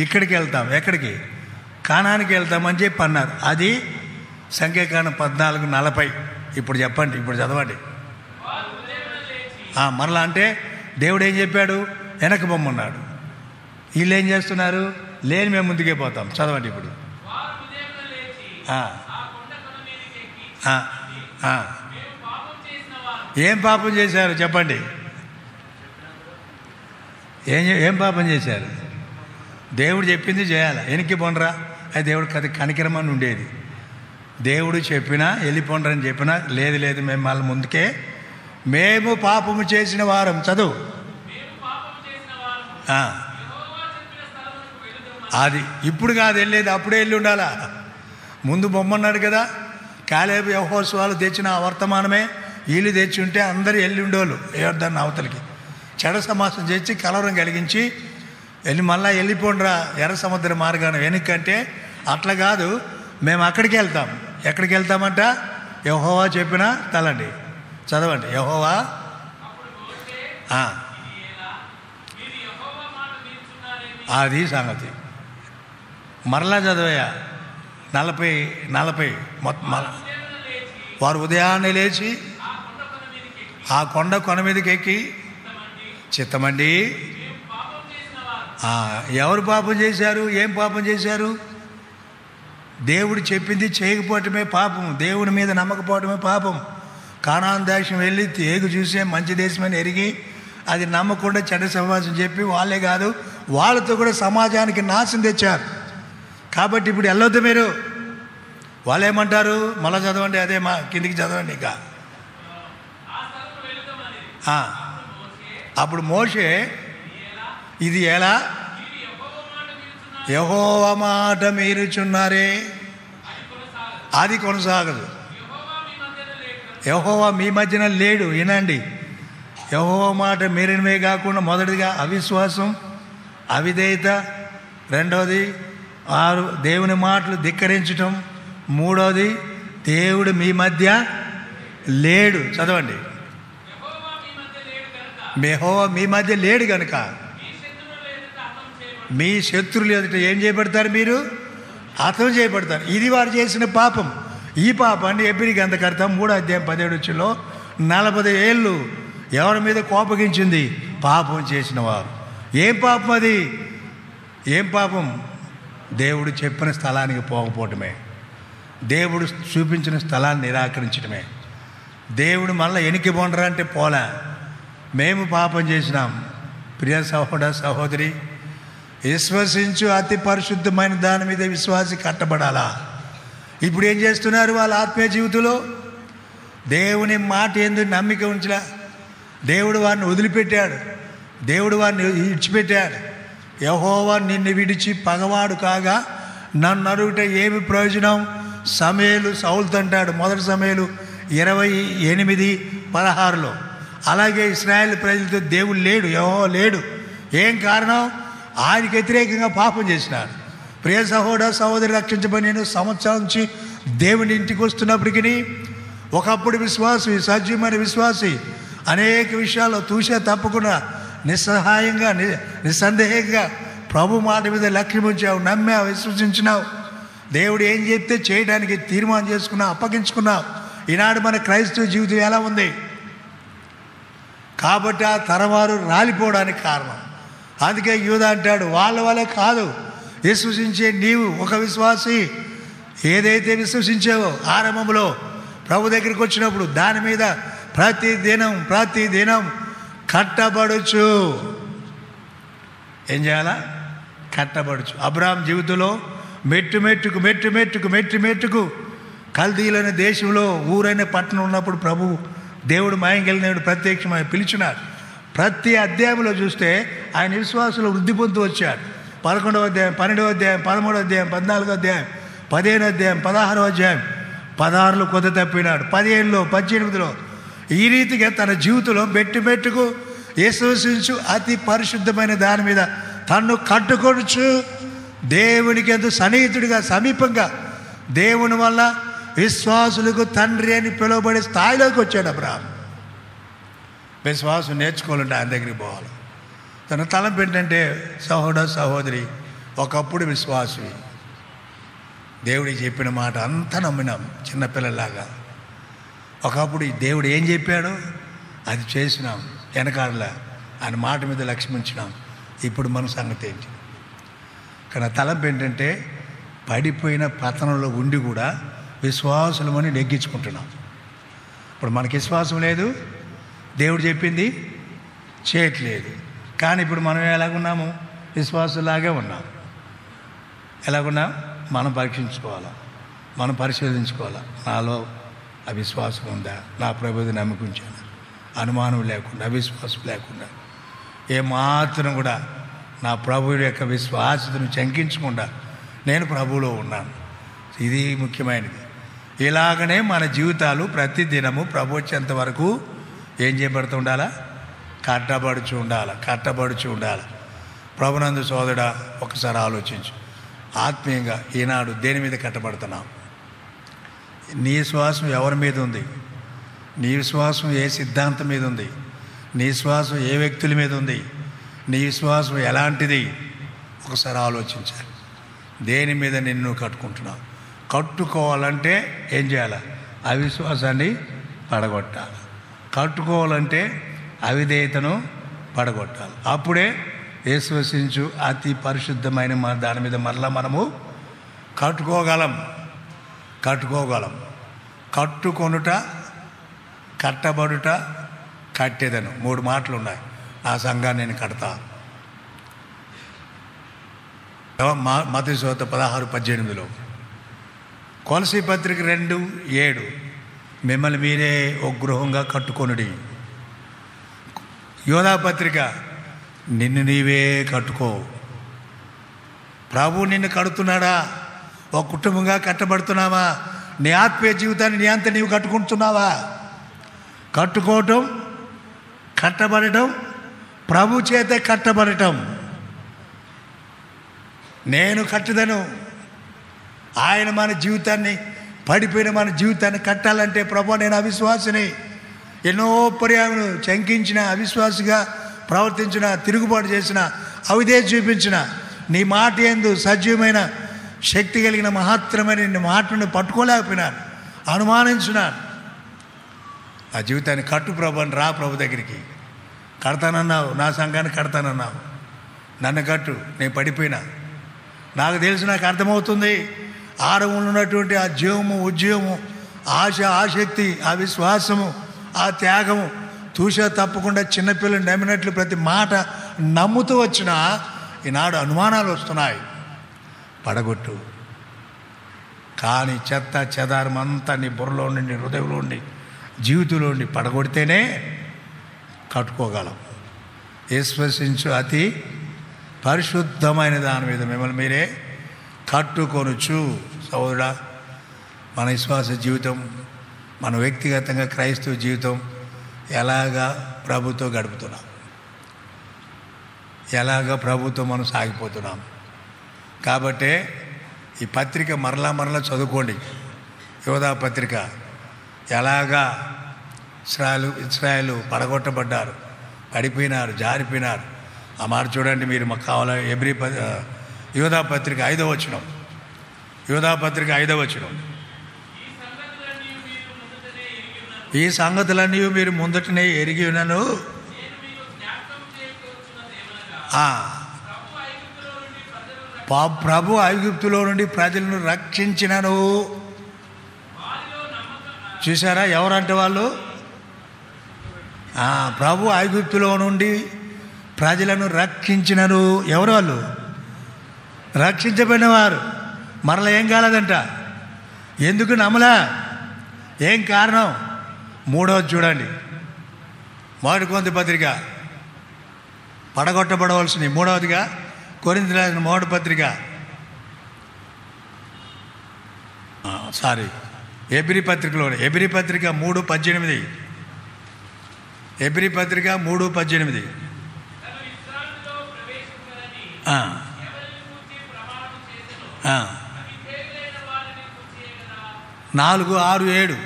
ఇక్కడికి వెళ్తాం. ఎక్కడికి? కానానికి వెళ్తామని చెప్పి అన్నారు. అది సంఖ్యాకాండం 14:40. ఇప్పుడు చెప్పండి, ఇప్పుడు చదవండి. మరలా అంటే దేవుడు ఏం చెప్పాడు? వెనక్కి బొమ్మన్నాడు. వీళ్ళు ఏం చేస్తున్నారు? లేని మేము ముందుకే పోతాం. చదవండి ఇప్పుడు. ఏం పాపం చేశారు చెప్పండి? ఏం పాపం చేశారు? దేవుడు చెప్పింది చేయాలి. వెనక్కి పొండరా అది దేవుడు కనికరమని ఉండేది. దేవుడు చెప్పినా వెళ్ళిపోండ్రని చెప్పినా లేదు మేము వాళ్ళ ముందుకే. మేము పాపము చేసిన వారం. చదువు. అది ఇప్పుడు కాదు వెళ్ళేది, అప్పుడే వెళ్ళి ఉండాలా. ముందు బొమ్మన్నాడు కదా. కాలేబు యెహోషువలు తెచ్చిన ఆ వర్తమానమే వీళ్ళు తెచ్చి ఉంటే అందరూ వెళ్ళి ఉండేవాళ్ళు యోర్దాను అవతలికి. చెడ సమాసం చేసి కలవరం కలిగించి మళ్ళీ వెళ్ళిపోండ్రా ఎర్ర సముద్ర మార్గాన్ని వెనక్కంటే అట్లా కాదు, మేము అక్కడికి వెళ్తాం. ఎక్కడికి వెళ్తామంట? యెహోవా చెప్పిన తలండి. చదవండి. యెహోవా అది సంగతి. మరలా చదవయ్యా 40 మొత్తం. వారు ఉదయాన్నే లేచి ఆ కొన మీదకి ఎక్కి చిత్తమండి. ఎవరు పాపం చేశారు? ఏం పాపం చేశారు? దేవుడు చెప్పింది చేయకపోవటమే పాపం. దేవుడి మీద నమ్మకపోవటమే పాపం. కానాను దేశం వెళ్ళి తేగు చూసే మంచి దేశమని ఎరిగి అది నమ్మకుండా చెడ్డ సమాజం చెప్పి వాళ్ళే కాదు వాళ్ళతో కూడా సమాజానికి నాశనం తెచ్చారు. కాబట్టి ఇప్పుడు వెళ్ళొద్దు మీరు. వాళ్ళు ఏమంటారు? మళ్ళీ చదవండి, అదే కిందికి చదవండి. ఇంకా అప్పుడు మోషే, ఇది ఎలా? యెహోవా మాట మీరుచున్నారే, అది కొనసాగదు. యెహోవా మీ మధ్యన లేడు. వినండి, యెహోవా మాట మీరినవే కాకుండా మొదటిదిగా అవిశ్వాసం, అవిధేయత, రెండవది దేవుని మాటలు ధిక్కరించటం, మూడవది దేవుడు మీ మధ్య లేడు. చదవండి, యెహోవా మీ మధ్య లేడు కనుక మీ శత్రువులు ఎదుట ఏం చేయబడతారు? మీరు హతం చేయబడతారు. ఇది వారు చేసిన పాపం. ఈ పాపాన్ని ఎబ్రీ గ్రంథకర్త 3:17 40 ఏళ్ళు ఎవరి మీద కోపగించింది? పాపం చేసిన వారు. ఏం పాపం అది? ఏం పాపం? దేవుడు చెప్పిన స్థలానికి పోకపోవటమే, దేవుడు చూపించిన స్థలాన్ని నిరాకరించడమే. దేవుడు మళ్ళీ ఎనికి బొండరా అంటే పోలా. మేము పాపం చేసినాం. ప్రియ సహోదర సహోదరి, విశ్వసించు అతి పరిశుద్ధమైన దాని మీద విశ్వాసి కట్టబడాలా. ఇప్పుడు ఏం చేస్తున్నారు వాళ్ళ ఆత్మీయ జీవితంలో? దేవుని మాట ఎందుకు నమ్మిక ఉంచలా. దేవుడు వారిని వదిలిపెట్టాడు, దేవుడు వారిని విడిచిపెట్టాడు. యెహోవా నిన్ను విడిచి పగవాడు కాగా నన్ను అడుగుట ఏమి ప్రయోజనం? సమూయేలు సౌలుతో అంటాడు, 1 సమూయేలు 28:16. అలాగే ఇశ్రాయేలు ప్రజలతో దేవుడు లేడు, యెహోవా లేడు. ఏం కారణం? ఆయనకి వ్యతిరేకంగా పాపం చేసినాడు. ప్రియ సహోదర సహోదరి, రక్షించబడి నేను సంవత్సరం నుంచి దేవుని ఇంటికి వస్తున్నప్పటికీ ఒకప్పుడు విశ్వాసి, సజీవమైన విశ్వాసి, అనేక విషయాల్లో తూసే తప్పకుండా నిస్సహాయంగా నిస్సందేహంగా ప్రభు మాట మీద లక్ష్యం ఉంచావు, నమ్మావు, విశ్వసించినావు. దేవుడు ఏం చెప్తే చేయడానికి తీర్మానం చేసుకున్నావు, అప్పగించుకున్నావు. ఈనాడు మన క్రైస్తవ జీవితం ఎలా ఉంది? కాబట్టి ఆ తరవారు రాలిపోవడానికి కారణం. అందుకే యూదా అంటాడు, వాళ్ళ వల్లే కాదు, విశ్వసించే నీవు ఒక విశ్వాసి. ఏదైతే విశ్వసించావో ఆరంభంలో ప్రభు దగ్గరికి వచ్చినప్పుడు దాని మీద ప్రతిదినం కట్టబడచ్చు. ఏం చేయాలా? కట్టబడచ్చు. అబ్రాహాం జీవితంలో మెట్టుకు కల్దీలనే దేశంలో ఊరైన పట్టణం ఉన్నప్పుడు ప్రభు దేవుడు మాయంగలిగిన ప్రత్యక్షమై పిలిచినాడు. ప్రతి అధ్యాయంలో చూస్తే ఆయన విశ్వాసులు వృద్ధి పొందుతూ వచ్చాడు. 11వ అధ్యాయం, 12వ అధ్యాయం, 13వ అధ్యాయం, 14వ అధ్యాయం, 15వ అధ్యాయం, 16వ అధ్యాయం. 16లో కొద్ది తప్పినాడు, 15లో, 18లో. ఈ రీతిగా తన జీవితంలో మెట్టుకు విశ్వసించు అతి పరిశుద్ధమైన దాని మీద తన్ను కట్టుకొనుచు దేవునికి ఎంతో సన్నిహితుడిగా సమీపంగా దేవుని వల్ల విశ్వాసులకు తండ్రి అని పిలువబడే స్థాయిలోకి వచ్చాడు అబ్రాహాం. విశ్వాసం నేర్చుకోవాలంటే ఆయన దగ్గరికి పోవాలి. తన తలంపు ఏంటంటే, సహోదర సహోదరి, ఒకప్పుడు విశ్వాసి, దేవుడికి చెప్పిన మాట అంతా నమ్మినాం చిన్నపిల్లలాగా. ఒకప్పుడు దేవుడు ఏం చెప్పాడో అది చేసినాం, వెనకాడలా ఆయన మాట మీద లక్ష్యం ఉంచినాం. ఇప్పుడు మన సంగతి ఏంటి? కానీ తలంపు ఏంటంటే, పడిపోయిన పతనంలో ఉండి కూడా విశ్వాసులమని నెగ్గించుకుంటున్నాం. ఇప్పుడు మనకి విశ్వాసం లేదు, దేవుడు చెప్పింది చేయట్లేదు. కానీ ఇప్పుడు మనం ఎలాగున్నాము? విశ్వాసులాగే ఉన్నాం. ఎలాగున్నా మనం పరీక్షించుకోవాలా, మనం పరిశీలించుకోవాలా. నాలో అవిశ్వాసం ఉందా? నా ప్రభువుని నమ్ముకుంచాను, అనుమానం లేకుండా, అవిశ్వాసం లేకుండా, ఏమాత్రం కూడా నా ప్రభువు యొక్క విశ్వాసతను శంకించకుండా నేను ప్రభువులో ఉన్నాను. ఇది ముఖ్యమైనది. ఇలాగనే మన జీవితాలు ప్రతిదినము ప్రభు వచ్చేంత వరకు ఏం చేయబడుతూ ఉండాలా? కట్టబడుచు ఉండాలి. ప్రభునందు సోదరుడా, ఒకసారి ఆలోచించు. ఆత్మీయంగా ఈనాడు దేని మీద కట్టబడుతున్నాం? నీ విశ్వాసం ఎవరి మీద ఉంది? నీ విశ్వాసం ఏ సిద్ధాంతం మీద ఉంది? నీ విశ్వాసం ఏ వ్యక్తుల మీద ఉంది? నీ విశ్వాసం ఎలాంటిది? ఒకసారి ఆలోచించాలి. దేని మీద నిన్ను కట్టుకుంటున్నావు? కట్టుకోవాలంటే ఏం చేయాలి? అవిశ్వాసాన్ని పడగొట్టాలి. కట్టుకోవాలంటే అవిధేయతను పడగొట్టాలి. అప్పుడే విశ్వసించు అతి పరిశుద్ధమైన దాని మీద మరలా మనము కట్టుకోగలం. కట్టుకొనుట, కట్టబడుట, కట్టేదను 3 మాటలు ఉన్నాయి. ఆ సంఘాన్ని నేను కడతా. మత్తయి సువార్త 16:18. కొలసీ పత్రిక 2:7, మిమ్మల్ని మీరే ఒక గృహంగా కట్టుకొనుడి. యోధా పత్రిక, నిన్ను నీవే కట్టుకో. ప్రభు నిన్ను కడుతున్నాడా? ఒక కుటుంబంగా కట్టబడుతున్నావా? నీ ఆత్మీయ జీవితాన్ని నీ అంతా నీవు కట్టుకుంటున్నావా? కట్టుకోవటం, కట్టబడటం, ప్రభు చేత కట్టబడటం. నేను కట్టుదను. ఆయన మన జీవితాన్ని, పడిపోయిన మన జీవితాన్ని కట్టాలంటే, ప్రభు నేను అవిశ్వాసిని, ఎన్నో పర్యాయములు శంకించిన, అవిశ్వాసిగా ప్రవర్తించిన, తిరుగుబాటు చేసిన, అవిధేయత చూపించిన, నీ మాట యందు సజీవమైన శక్తి కలిగిన మహత్తరమైన నీ మాటను పట్టుకోలేకపోయినాను, అనుమానించున్నాను. ఆ జీవితాన్ని కట్టు ప్రభు అని రా ప్రభు దగ్గరికి. కడతానన్నావు, నా సంఘాన్ని కడతానన్నావు, నన్ను కట్టు. నేను పడిపోయినా, నాకు తెలుసు, నాకు అర్థమవుతుంది. ఆరంభంలో ఉన్నటువంటి ఆ జీవము, ఉద్యోగము, ఆశ, ఆసక్తి, ఆ విశ్వాసము, ఆ త్యాగము తూషా తప్పకుండా చిన్నపిల్లలు నమ్మినట్లు ప్రతి మాట నమ్ముతూ వచ్చినా ఈనాడు అనుమానాలు వస్తున్నాయి. పడగొట్టు. కానీ చెత్త చెదారం అంతా నీ బుర్రలో ఉండి, నీ హృదయంలో ఉండి, జీవితంలో ఉండి పడగొడితేనే కట్టుకోగలం. విశ్వసించు అతి పరిశుద్ధమైన దాని మీద మిమ్మల్ని మీరే కట్టుకొనుచు. సోదరుడా, మన విశ్వాస జీవితం, మన వ్యక్తిగతంగా క్రైస్తవ జీవితం ఎలాగా ప్రభుతో గడుపుతున్నాం, ఎలాగా ప్రభుతో మనం సాగిపోతున్నాం. కాబట్టే ఈ పత్రిక మరలా చదువుకోండి. యోధా పత్రిక ఎలాగా ఇశ్రాయేలు పడగొట్టబడ్డారు, పడిపోయినారు, జారిపోయినారు. ఆ మాట చూడండి మీరు. మాకు కావాలా? యోధా పత్రిక 5వ వచనం. యోధా పత్రిక 5వ వచనం. ఈ సంగతులన్నీ మీరు ముందటనే ఎరిగి ఉన్నాను. ప్రభు ఐగుప్తులో నుండి ప్రజలను రక్షించినను. చూసారా ఎవరంటే వాళ్ళు? ప్రభు ఐగుప్తులో నుండి ప్రజలను రక్షించినను. ఎవరు వాళ్ళు? రక్షించబడిన వారు. మరలా ఏం కాలేదంట. ఎందుకు నమ్మలా? ఏం కారణం? 3వది చూడండి. 1 కొరింథీ పత్రిక పడగొట్టబడవలసింది. 3వదిగా కొరింథీ రాసిన 3 పత్రిక, ఎబ్రీ పత్రికలో, ఎబ్రీ పత్రిక 3:18. ఎబ్రీ పత్రిక 3:18. 4, 6, 7.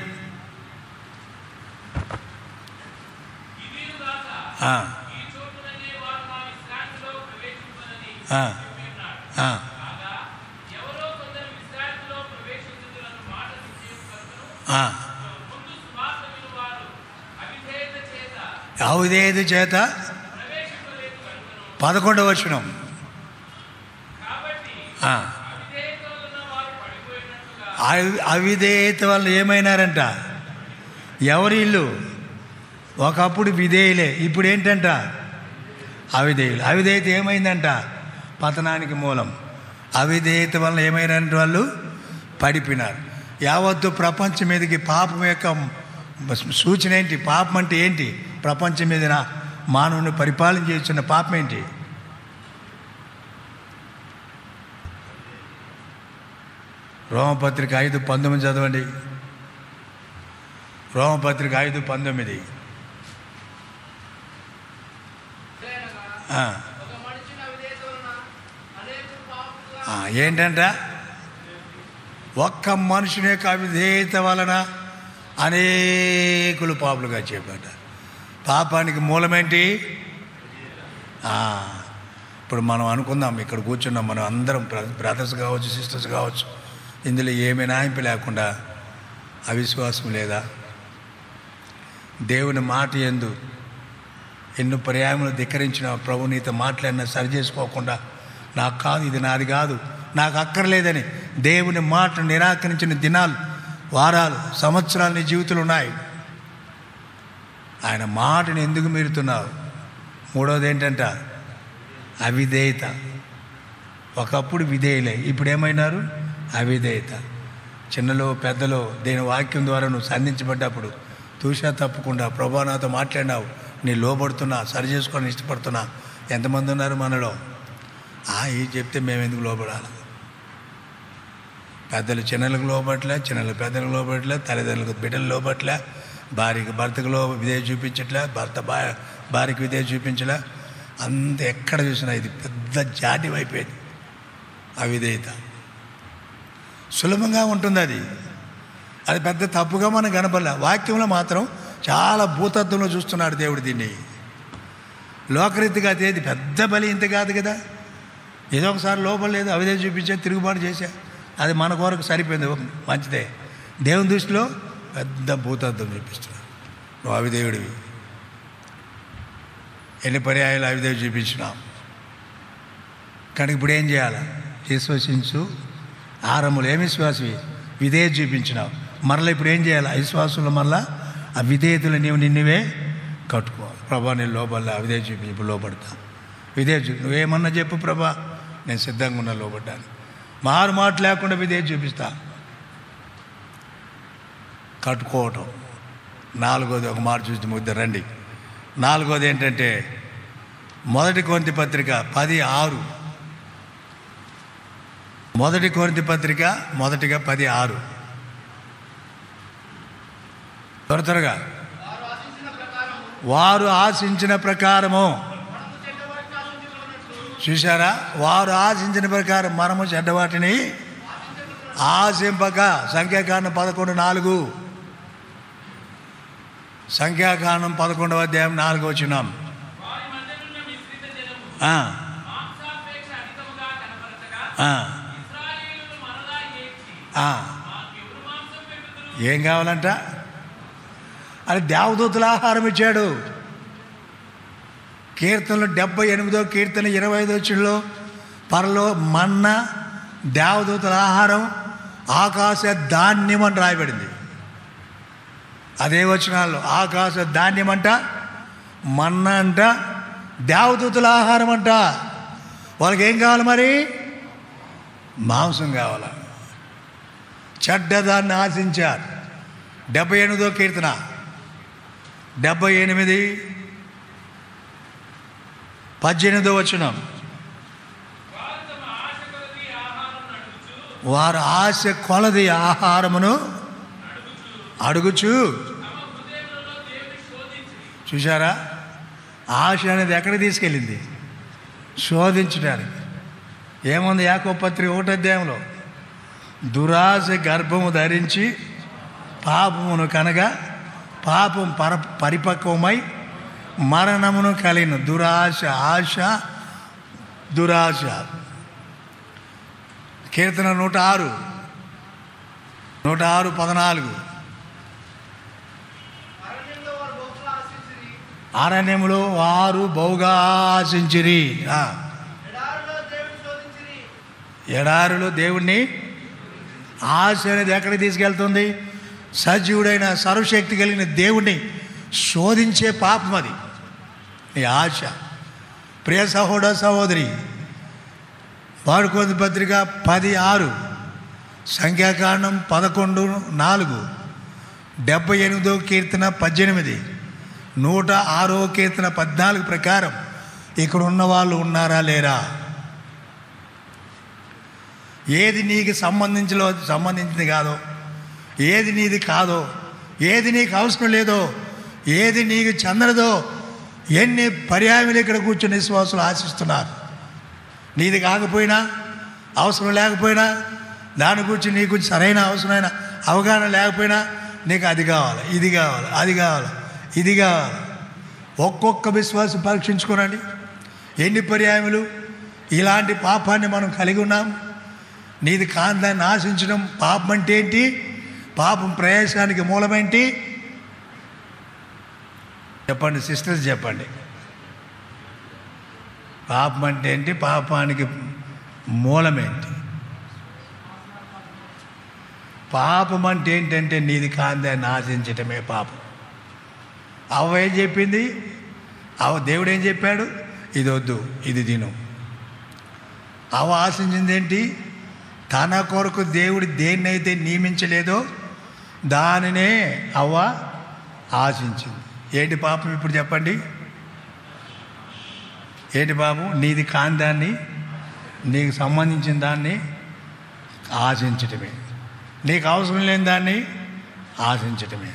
అవిధేయత చేత 11వ వచనం. అవిధేయత వల్ల ఏమైనారంట? ఎవరి ఇల్లు? ఒకప్పుడు విధేయులే, ఇప్పుడు ఏంటంట? అవిధేయులు. అవిధేయత ఏమైందంట? పతనానికి మూలం. అవిధేయత వల్ల ఏమైనారంటే వాళ్ళు పడిపోయినారు. యావత్తు ప్రపంచం మీదకి పాపం యొక్క సూచన ఏంటి? పాపం అంటే ఏంటి? ప్రపంచం మీద మానవుని పరిపాలన చేస్తున్న పాపం ఏంటి? రోమపత్రిక 5:19 చదవండి. రోమపత్రిక 5:19. ఏంటంట? ఒక్క మనుషుని యొక్క అవిధేయత వలన అనేకులు పాపులుగా చెప్పాట. పాపానికి మూలమేంటి? ఇప్పుడు మనం అనుకుందాం, ఇక్కడ కూర్చున్నాం మనం అందరం, బ్రదర్స్ కావచ్చు, సిస్టర్స్ కావచ్చు, ఇందులో ఏమీ నాయింపు లేకుండా అవిశ్వాసం లేదా? దేవుని మాట యందు ఎన్నో పర్యాయములు ధిక్కరించిన ప్రభు నీతో మాట్లాడినా సరి చేసుకోకుండా, నాకు కాదు, ఇది నాది కాదు, నాకు అక్కర్లేదని దేవుని మాట నిరాకరించిన దినాలు, వారాలు, సంవత్సరాలు నీ జీవితంలో ఉన్నాయి. ఆయన మాటని ఎందుకు మీరుతున్నావు? 3వది ఏంటంట? అవిధేయత. ఒకప్పుడు విధేయులే, ఇప్పుడు ఏమైనారు? అవిధేయత. చిన్నలో పెద్దలో దేని వాక్యం ద్వారా నువ్వు సంధించబడ్డప్పుడు తూషా తప్పకుండా ప్రభా నాతో మాట్లాడినావు, నీ లోబడుతున్నా, సరి చేసుకొని ఇష్టపడుతున్నా. ఎంతమంది ఉన్నారు మనలో? ఇది చెప్తే మేము ఎందుకు లోబడాలి? పెద్దలు చిన్నలకు లోబట్లే, చిన్నలు పెద్దలకు లోబట్లే, తల్లిదండ్రులకు బిడ్డలు లోబట్లే, భార్యకి భర్తకు విధేయ చూపించట్లే, భర్త భార్యకి విధేయ చూపించలే. అంత ఎక్కడ చూసినా ఇది పెద్ద జాటి అయిపోయింది అవిధేయత. సులభంగా ఉంటుంది అది పెద్ద తప్పుగా మనం కనపడలే. వాక్యంలో మాత్రం చాలా భూతత్వంలో చూస్తున్నాడు దేవుడు దీన్ని. లోకరీతిగా అది పెద్ద బలి ఇంత కాదు కదా. ఏదో ఒకసారి లోపల లేదు, అవిధేయ చూపించా, తిరుగుబాటు చేశా, అది మన కొరకు సరిపోయింది, మంచిదే. దేవుని దృష్టిలో పెద్ద భూతత్వం చూపిస్తున్నాడు. నువ్వు అవిధేయుడివి. ఎన్ని పర్యాయాలు అవిధేయ చూపించినాం. కానీ ఇప్పుడు ఏం చేయాలి? విశ్వసించు ఆరంభంలో ఏమి విశ్వాసవి విధేయత చూపించినావు. మరలా ఇప్పుడు ఏం చేయాలి? అవిశ్వాసంలో మరలా ఆ విధేయతలు నిన్నువే కట్టుకోవాలి. ప్రభా నేను లోపల అవిధేయ చూపించి ఇప్పుడు లోపడతా. విధేయ నువ్వేమన్నా చెప్పు ప్రభా, నేను సిద్ధంగా ఉన్నా లోపడ్డాను. మారు మాట లేకుండా విధేయ చూపిస్తా. కట్టుకోవటం. నాలుగోది ఒక మాట చూసి ముద్ద రండి. నాలుగోది ఏంటంటే మొదటి కొరింథీ పత్రిక 10:6. మొదటి కొరింథీ పత్రిక 10:6. త్వరగా. వారు ఆశించిన ప్రకారము. చూశారా? వారు ఆశించిన ప్రకారం మనము చెడ్డవాటిని ఆశింపక. సంఖ్యాకాండం 11:4. సంఖ్యాకాండం 11వ అధ్యాయం 4వ వచనం. ఏం కావాలంట? అది దేవదూతల ఆహారం ఇచ్చాడు. కీర్తనలు 78వ కీర్తన 25వ వచనంలో పరలో మన్నా దేవదూతల ఆహారం, ఆకాశ ధాన్యం అని రాయబడింది. అదే వచనాల్లో ఆకాశ ధాన్యం అంట, మన్నా అంట, దేవదూతల ఆహారం అంట. వాళ్ళకి ఏం కావాలి మరి? మాంసం కావాల. చెడ్డదాన్ని ఆశించారు. 78వ కీర్తన 78:18 వచనం. వారు ఆశ కొలది ఆహారమును అడుగుచు. చూశారా? ఆశ అనేది ఎక్కడికి తీసుకెళ్ళింది? శోధించడానికి. ఏముంది? యాకోబు పత్రిక 1వ అధ్యాయంలో దురాశ గర్భము ధరించి పాపమును కనగా పాపం పరిపక్వమై మరణమును కలిగిన. దురాశ, ఆశ, దురాశ. కీర్తన 106:14. అరణ్యములో వారు బహుగా ఆశించిరి. ఎడారిలో దేవుణ్ణి. ఆశ అనేది ఎక్కడికి తీసుకెళ్తుంది? సజీవుడైన సర్వశక్తి కలిగిన దేవుణ్ణి శోధించే పాపం అది ఈ ఆశ. ప్రియ సహోదర సహోదరి, మొదటి కొరింథీ పత్రిక 10:6, సంఖ్యాకాండం 11:4, 78వ కీర్తన 18, 106వ కీర్తన 14 ప్రకారం ఇక్కడ ఉన్న వాళ్ళు ఉన్నారా లేరా? ఏది నీకు సంబంధించింది కాదో, ఏది నీది కాదో, ఏది నీకు అవసరం లేదో, ఏది నీకు చెందడదో ఎన్ని పర్యాయములు ఇక్కడ కూర్చొని విశ్వాసులు ఆశిస్తున్నారు. నీది కాకపోయినా, అవసరం లేకపోయినా, దాని గురించి నీకు సరైన అవసరమైన అవగాహన లేకపోయినా నీకు అది కావాలి, ఇది కావాలి, అది కావాలి, ఇది కావాలి. ఒక్కొక్క విశ్వాసం పరీక్షించుకోనండి. ఎన్ని పర్యాయములు ఇలాంటి పాపాన్ని మనం కలిగి ఉన్నాం. నీది కాందాన్ని ఆశించడం పాపం అంటే ఏంటి? పాపం ప్రయాసానికి మూలమేంటి? చెప్పండి సిస్టర్స్, చెప్పండి. పాపం అంటే ఏంటి? పాపానికి మూలమేంటి? పాపం అంటే ఏంటంటే నీది కాందాన్ని ఆశించటమే పాపం. అవ్వ ఏం చెప్పింది? దేవుడు ఏం చెప్పాడు? ఇది వద్దు, ఇది తిను. అవ ఆశించింది ఏంటి? తన కొరకు దేవుడు దేన్నైతే నియమించలేదో దానినే అవ్వ ఆశించింది. ఏంటి పాపం ఇప్పుడు చెప్పండి? ఏంటి పాపం? నీది కాని దాన్ని, నీకు సంబంధించిన దాన్ని ఆశించటమే, నీకు అవసరం లేని దాన్ని ఆశించటమే.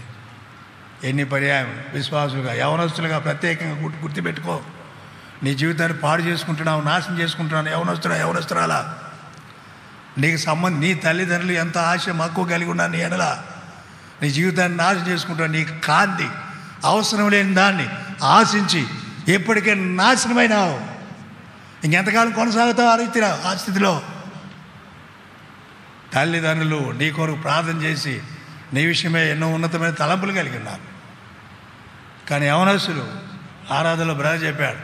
ఎన్ని పర్యాయం విశ్వాసులుగా, యవనస్తులుగా ప్రత్యేకంగా గుర్తుపెట్టుకో. నీ జీవితాన్ని పాడు చేసుకుంటున్నావు, నాశనం చేసుకుంటున్నావు. యవనస్తురాలా, నీకు నీ తల్లిదండ్రులు ఎంత ఆశ మక్కువ కలిగి ఉన్నా నీ ఎడల నీ జీవితాన్ని నాశనం చేసుకుంటున్నావు. నీకు కాంతి, అవసరం లేని దాన్ని ఆశించి ఎప్పటికే నాశనమైనావు. ఇంకెంతకాలం కొనసాగుతావు ఆ స్థితిలో? తల్లిదండ్రులు నీ కొరకు ప్రార్థన చేసి నీ విషయమే ఎన్నో ఉన్నతమైన తలంపులు కలిగి ఉన్నారు. కానీ యవనస్తులు, ఆరాధనలో బ్రదర్ చెప్పాడు,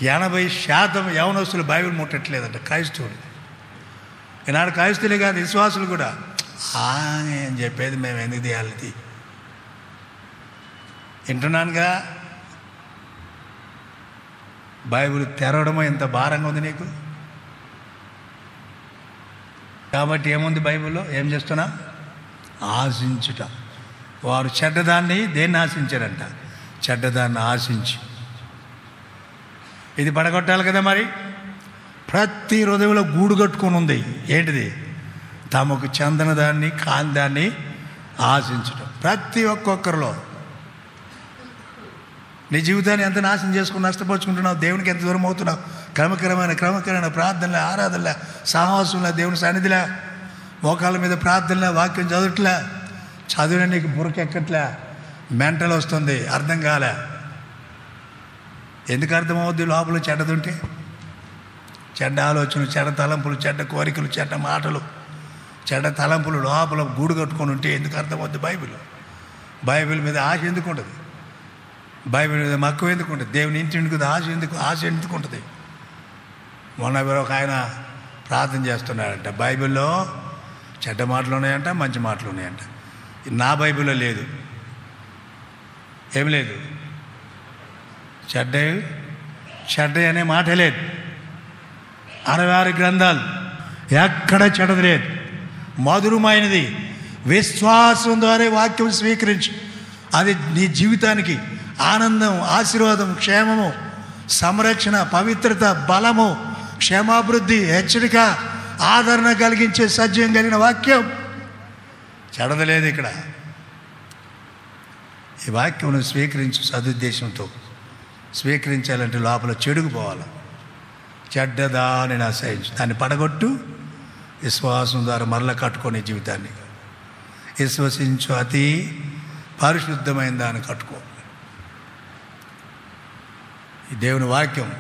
80% యవనస్తులు బైబిల్ ముట్టట్లేదంట, క్రైస్తవులు. ఈనాడు క్రైస్తవులే కాదు, విశ్వాసులు కూడా అని చెప్పేది మేము ఎందుకు తీయాలి? వింటున్నానుగా, బైబిల్ తెరవడమో ఎంత భారంగా ఉంది నీకు. కాబట్టి ఏముంది బైబిల్లో? ఏం చేస్తున్నా? ఆశించుట. వారు చెడ్డదాన్ని దేన్ని ఆశించారంట? చెడ్డదాన్ని ఆశించి. ఇది పడగొట్టాలి కదా మరి. ప్రతి హృదయంలో గూడు కట్టుకొని ఉంది. ఏంటిది? తమకు చెందిన దాన్ని, కాని దాన్ని ఆశించటం. ప్రతి ఒక్కొక్కరిలో. నీ జీవితాన్ని ఎంత నాశనం చేసుకుని నష్టపరుచుకుంటున్నావు, దేవునికి ఎంత దూరం అవుతున్నావు. క్రమక్రమైన ప్రార్థనలే, ఆరాధనలే, సాహసంలా, దేవుని సన్నిధిలా, మోకాళ్ళ మీద ప్రార్థనలే, వాక్యం చదవట్లే, చదివిన నీకు బురకెక్కట్లే, మెంటల్ వస్తుంది, అర్థం కాలే. ఎందుకు అర్థమవుద్ది? లోపల చెడ్డదుంటే, చెడ్డ ఆలోచనలు, చెడ్డ తలంపులు, చెడ్డ కోరికలు, చెడ్డ మాటలు, చెడ్డ తలంపులు లోపల గూడు కట్టుకొని ఉంటే ఎందుకు అర్థమవుద్ది? బైబిల్ మీద ఆశ ఎందుకు ఉంటుంది? బైబిల్ మీద మక్కువ ఎందుకు ఉంటుంది? దేవుని ఇంటి మీద ఆశ ఎందుకు ఉంటుంది? మొన్న ఒక ఆయన ప్రార్థన చేస్తున్నాడంట, బైబిల్లో చెడ్డ మాటలు ఉన్నాయంట, మంచి మాటలు ఉన్నాయంట. నా బైబిల్లో లేదు, ఏమి లేదు. చెడ్డ అనే మాట లేదు. 66 గ్రంథాలు, ఎక్కడ చెడ్డది లేదు. మధురమైనది. విశ్వాసం ద్వారా వాక్యం స్వీకరించి అది నీ జీవితానికి ఆనందం, ఆశీర్వాదం, క్షేమము, సంరక్షణ, పవిత్రత, బలము, క్షేమాభివృద్ధి, హెచ్చరిక, ఆదరణ కలిగించే సత్యం కలిగిన వాక్యం. చెడదలేదు ఇక్కడ. ఈ వాక్యం స్వీకరించు సదుద్దేశంతో. స్వీకరించాలంటే లోపల చెడుకు పోవాలి. చెడ్డదాన్ని ఆశ్రయించు, దాన్ని పడగొట్టు. విశ్వాసం ద్వారా మరల కట్టుకునే జీవితాన్ని విశ్వసించు, అతి పరిశుద్ధమైన దాన్ని కట్టుకో. ఈ దేవుని వాక్యం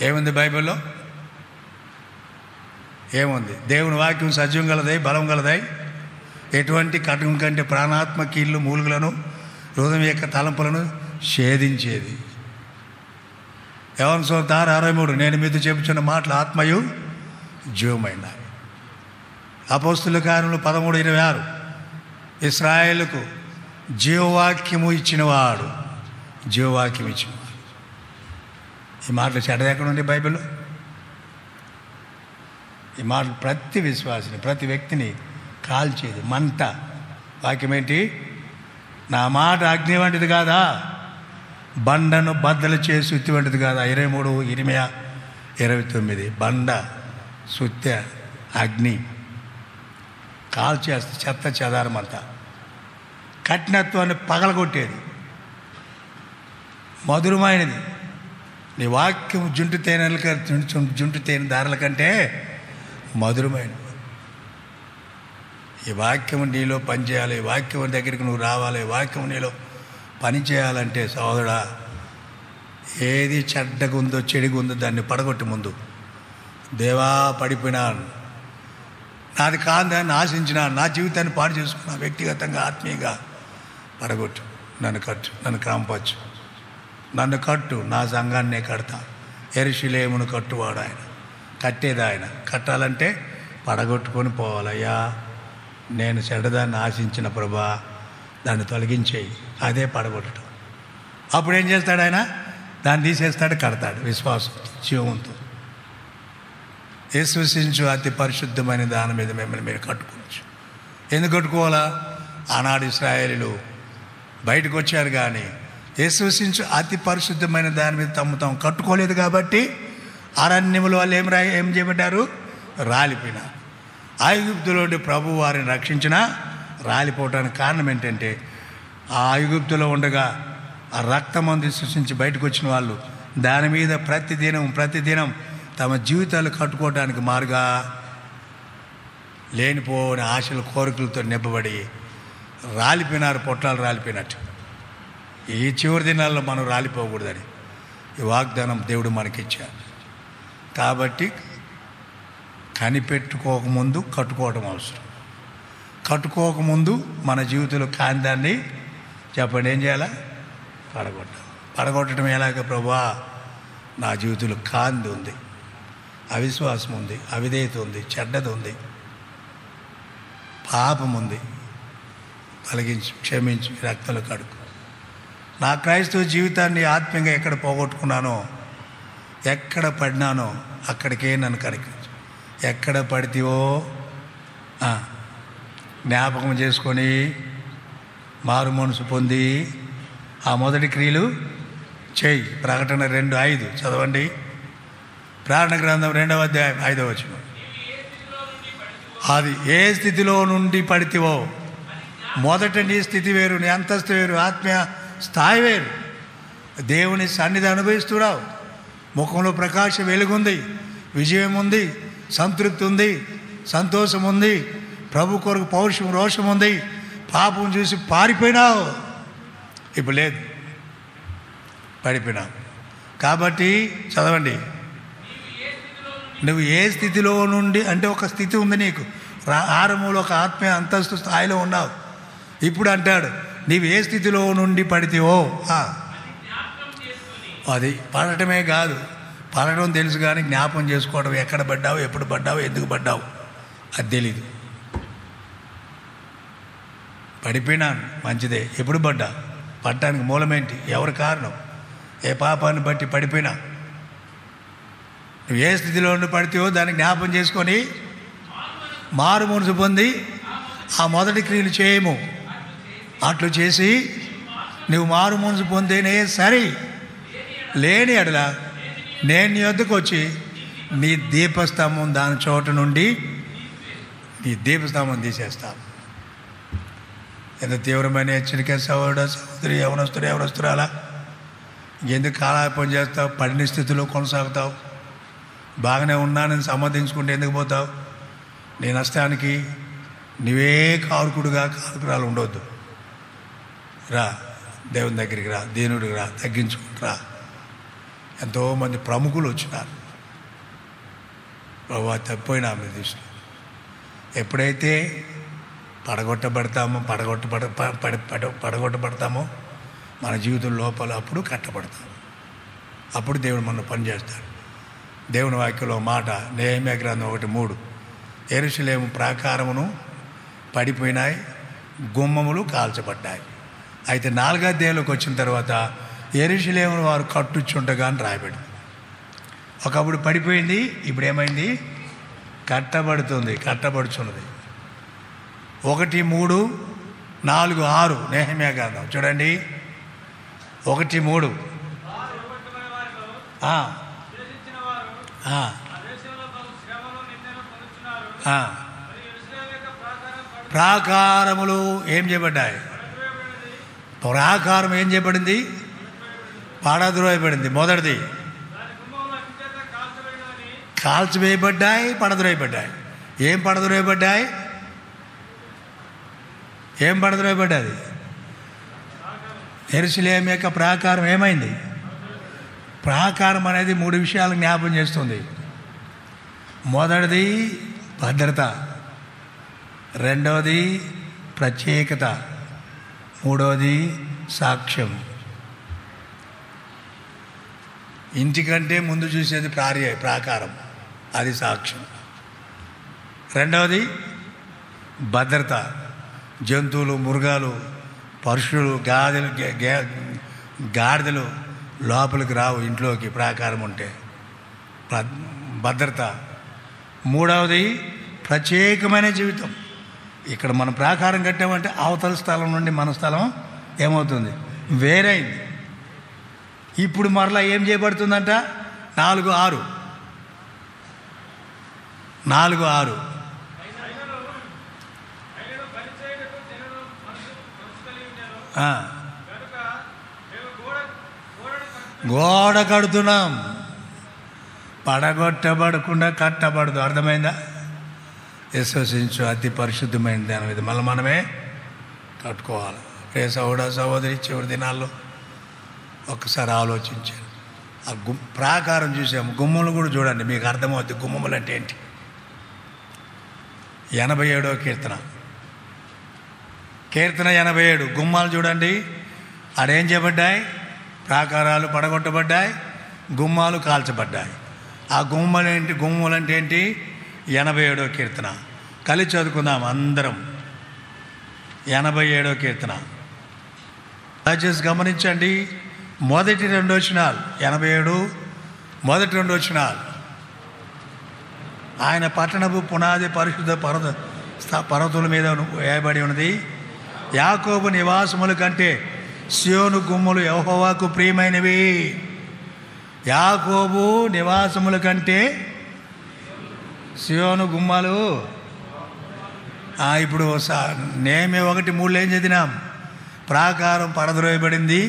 ఏముంది బైబిల్లో? ఏముంది? దేవుని వాక్యం సజీవం గలదై, బలం గలదై, ఎటువంటి కటకం కంటే ప్రాణాత్మ కీళ్ళు మూలుగులను, హృదయం యొక్క తలంపులను ఛేదించేది. యోహాను సువార్త 6:63, నేను మీతో చెప్పుచున్న మాటలు ఆత్మయు జీవమైనవి. అపోస్తుల కార్యములు 13:26, ఇశ్రాయేలుకు జీవవాక్యము ఇచ్చినవాడు. ఈ మాటలు చెడ్డది ఎక్కడ ఉంది బైబిల్లో? ఈ మాటలు ప్రతి విశ్వాసిని, ప్రతి వ్యక్తిని కాల్చేది, మంట. వాక్యం ఏంటి? నా మాట అగ్ని వంటిది కాదా, బండను బద్దలు చేసి సుత్తి వంటిది కాదా. 23 ఇర్మియా 29. బండ, సుత్త, అగ్ని కాల్చేస్తే చెత్త చెదారమంతా. కఠినత్వాన్ని పగలగొట్టేది. మధురమైనది. నీ వాక్యం జుంటు తేనె దారుల కంటే మధురమైనది. ఈ వాక్యం నీలో పనిచేయాలి. ఈ వాక్యం దగ్గరికి నువ్వు రావాలి. ఈ వాక్యం నీలో పని చేయాలంటే సోదరుడా, ఏది చెడ్డగా ఉందో, చెడుగా ఉందో దాన్ని పడగొట్టి ముందు. దేవా, పడిపోయినాను, నాది కాదు దాన్ని ఆశించినాను, నా జీవితాన్ని పాడు చేసుకున్నా, వ్యక్తిగతంగా ఆత్మీయంగా పడగొట్టు. నన్ను కట్టు, నన్ను క్రమపరచు, నన్ను కట్టు, నా సంఘాన్నే కడతా. యెరూషలేమును కట్టువాడు ఆయన, కట్టేది ఆయన. కట్టాలంటే పడగొట్టుకొని పోవాలయ్యా. నేను చెడ్డదాన్ని ఆశించిన ప్రభా, దాన్ని తొలగించేయి. అదే పడగొట్టడం. అప్పుడు ఏం చేస్తాడు ఆయన? దాన్ని తీసేస్తాడు, కడతాడు. విశ్వాసం, జీవంతో. విశ్వసించు అతి పరిశుద్ధమైన దాని మీద మిమ్మల్ని మీరు కట్టుకోవచ్చు. ఎందుకు కట్టుకోవాలా? ఆనాడు ఇశ్రాయేలీయులు బయటకు వచ్చారు, కానీ విశ్వసించు అతి పరిశుద్ధమైన దాని మీద తాము కట్టుకోలేదు కాబట్టి అరణ్యములు వాళ్ళు ఏం చేయబడ్డారు? రాలిపోయినారు. ఐగుప్తులోని ప్రభు వారిని రక్షించినా రాలిపోవటానికి కారణం ఏంటంటే, ఆ ఐగుప్తులో ఉండగా ఆ రక్తమందు సృష్టించి బయటకు వచ్చిన వాళ్ళు దాని మీద ప్రతిదినం తమ జీవితాలు కట్టుకోవడానికి మారుగా లేనిపోని ఆశలు కోరికలతో నింపబడి రాలిపోయినారు, పొట్లాలు రాలిపోయినట్టు. ఈ చివరి దినాల్లో మనం రాలిపోకూడదని ఈ వాగ్దానం దేవుడు మనకిచ్చాడు. కాబట్టి కనిపెట్టుకోకముందు కట్టుకోవడం అవసరం. కట్టుకోకముందు మన జీవితంలో కాందాన్ని చెప్పండి ఏం చేయాలా? పడగొట్టడం ఎలాగ? ప్రభువా, నా జీవితంలో కాంతి ఉంది, అవిశ్వాసం ఉంది, అవిధేయత ఉంది, చెడ్డది ఉంది, పాపం ఉంది, కలిగించి క్షమించి రక్తంలో కడుకు. నా క్రైస్తవ జీవితాన్ని ఆత్మీయంగా ఎక్కడ పోగొట్టుకున్నానో, ఎక్కడ పడినానో అక్కడికే నన్ను కనికరించు. ఎక్కడ పడితేవో జ్ఞాపకం చేసుకొని మారు మనసు పొంది ఆ మొదటి క్రియలు చేయి. ప్రకటన 2:5 చదవండి. ప్రార్థన గ్రంథం 2వ అధ్యాయం 5వ వచనం. అది ఏ స్థితిలో నుండి పడితేవో, మొదట నీ స్థితి వేరు, నీ అంతస్తు వేరు, ఆత్మీయ స్థాయి వేరు. దేవుని సన్నిధి అనుభవిస్తున్నావు, ముఖంలో ప్రకాశం వెలుగుంది, విజయం ఉంది, సంతృప్తి ఉంది, సంతోషం ఉంది, ప్రభు కొరకు పౌరుషం రోషం ఉంది. పాపం చూసి పారిపోయినావు, ఇప్పుడు లేదు, పడిపోయినావు. కాబట్టి చదవండి, నువ్వు ఏ స్థితిలో నుండి, అంటే ఒక స్థితి ఉంది నీకు, ఆరంభంలో ఒక ఆత్మీయ అంతస్తు స్థాయిలో ఉన్నావు. ఇప్పుడు అంటాడు, నీవు ఏ స్థితిలో నుండి పడితేవో, అది పడటమే కాదు, పడటం తెలుసు కానీ జ్ఞాపం చేసుకోవడం, ఎక్కడ పడ్డావు, ఎప్పుడు పడ్డావు, ఎందుకు పడ్డావు అది తెలీదు. పడిపోయినాను మంచిదే, ఎప్పుడు పడ్డా, పడటానికి మూలమేంటి, ఎవరి కారణం, ఏ పాపాన్ని బట్టి పడిపోయినా, నువ్వు ఏ స్థితిలో ఉండి పడితేవో దాన్ని జ్ఞాపం చేసుకొని మారు మనసు పొంది ఆ మొదటి క్రియలు చేయము. అట్లు చేసి నువ్వు మారు మనసు పొందేనే సరే, లేని ఎడల నేను నీ వద్దకు వచ్చి నీ దీపస్తంభం దాని చోట నుండి నీ దీపస్తంభం తీసేస్తాను. ఎంత తీవ్రమైన హెచ్చరిక సహోదరి, ఎవరొస్తురాలా, ఎందుకు కాలాపం చేస్తావు? పడిన స్థితిలో కొనసాగుతావు. బాగానే ఉన్నానని సమర్థించుకుంటే ఎందుకు పోతావు? నీ నష్టానికి నువ్వే కారుకురాలు ఉండవద్దు. రా, దేవుని దగ్గరికి రా, దీనుడికి రా, తగ్గించుకుంటురా. ఎంతోమంది ప్రముఖులు వచ్చినారు, ప్రభు తప్పిపోయినా ఆమె దృష్టిలో. ఎప్పుడైతే పడగొట్టబడతామో మన జీవితం లోపల, అప్పుడు కట్టబడతాం, అప్పుడు దేవుడు మన పని చేస్తాడు. దేవుని వాక్యంలో మాట నెహెమ్యా గ్రంథం 1:3, యెరూషలేము ప్రాకారమును పడిపోయినాయి, గుమ్మములు కాల్చబడ్డాయి. అయితే 4వ అధ్యాయంలోకి వచ్చిన తర్వాత యెరూషలేమును వారు కట్టుచుండగా అని రాయబడింది. ఒకప్పుడు పడిపోయింది, ఇప్పుడు ఏమైంది? కట్టబడుచున్నది. 1, 3, 4, 6 నెహెమ్యా గ్రంథం చూడండి. 1, 3 ప్రాకారములు ఏం చేయబడ్డాయి? ప్రాకారం ఏం చేయబడింది? పడద్రోయబడింది. మొదటిది కాల్చివేయబడ్డాయి, పడద్రోయబడ్డాయి. ఏం పడద్రోయబడ్డాయి? ఏం పడద్రోయబడ్డది? యెరూషలేము యొక్క ప్రాకారం ఏమైంది? ప్రాకారం అనేది 3 విషయాలు జ్ఞాపం చేస్తుంది. మొదటిది భద్రత, రెండవది ప్రత్యేకత, మూడవది సాక్ష్యం. ఇంటికంటే ముందు చూసేది ప్రాకారం, అది సాక్ష్యం. రెండవది భద్రత, జంతువులు, మృగాలు, పశువులు, గాడిదలు లోపలికి రావు ఇంట్లోకి, ప్రాకారం ఉంటే భద్రత. మూడవది ప్రత్యేకమైన జీవితం. ఇక్కడ మనం ప్రాకారం కట్టామంటే అవతల స్థలం నుండి మన స్థలం ఏమవుతుంది? వేరైంది. ఇప్పుడు మరలా ఏం చేయబడుతుందంట? 4:6 గోడ కడుతున్నాం, పడగొట్టబడకుండా కట్టబడదు. అర్థమైందా? విశ్వసించు అతి పరిశుద్ధమైన దాని మీద మళ్ళీ మనమే కట్టుకోవాలి. రే సహోదరి, చివరి దినాల్లో ఒక్కసారి ఆలోచించాను. ఆ ప్రాకారం చూసాము, గుమ్మలు కూడా చూడండి, మీకు అర్థమవుతుంది గుమ్మములు అంటే ఏంటి. 87వ కీర్తన 87 గుమ్మాలు చూడండి. ఆడేం చేయబడ్డాయి? ప్రాకారాలు పడగొట్టబడ్డాయి, గుమ్మాలు కాల్చబడ్డాయి. ఆ గుమ్మలు అంటే ఏంటి? 87వ కీర్తన కలిసి చదువుకుందాం అందరం. 87వ కీర్తన దయచేసి గమనించండి. మొదటి 2 వచనాలు, 87 మొదటి 2 వచనాలు. ఆయన పట్టణపు పునాది పరిశుద్ధ పర్వతుల మీద వేయబడి ఉన్నది. యాకోబు నివాసముల కంటే సియోను గుమ్మలు యెహోవాకు ప్రియమైనవి. యాకోబు నివాసముల కంటే సియోను గుమ్మలు. ఇప్పుడు నేమే 1:3 ఏం చదివినాం? ప్రాకారం పడద్రోయబడింది,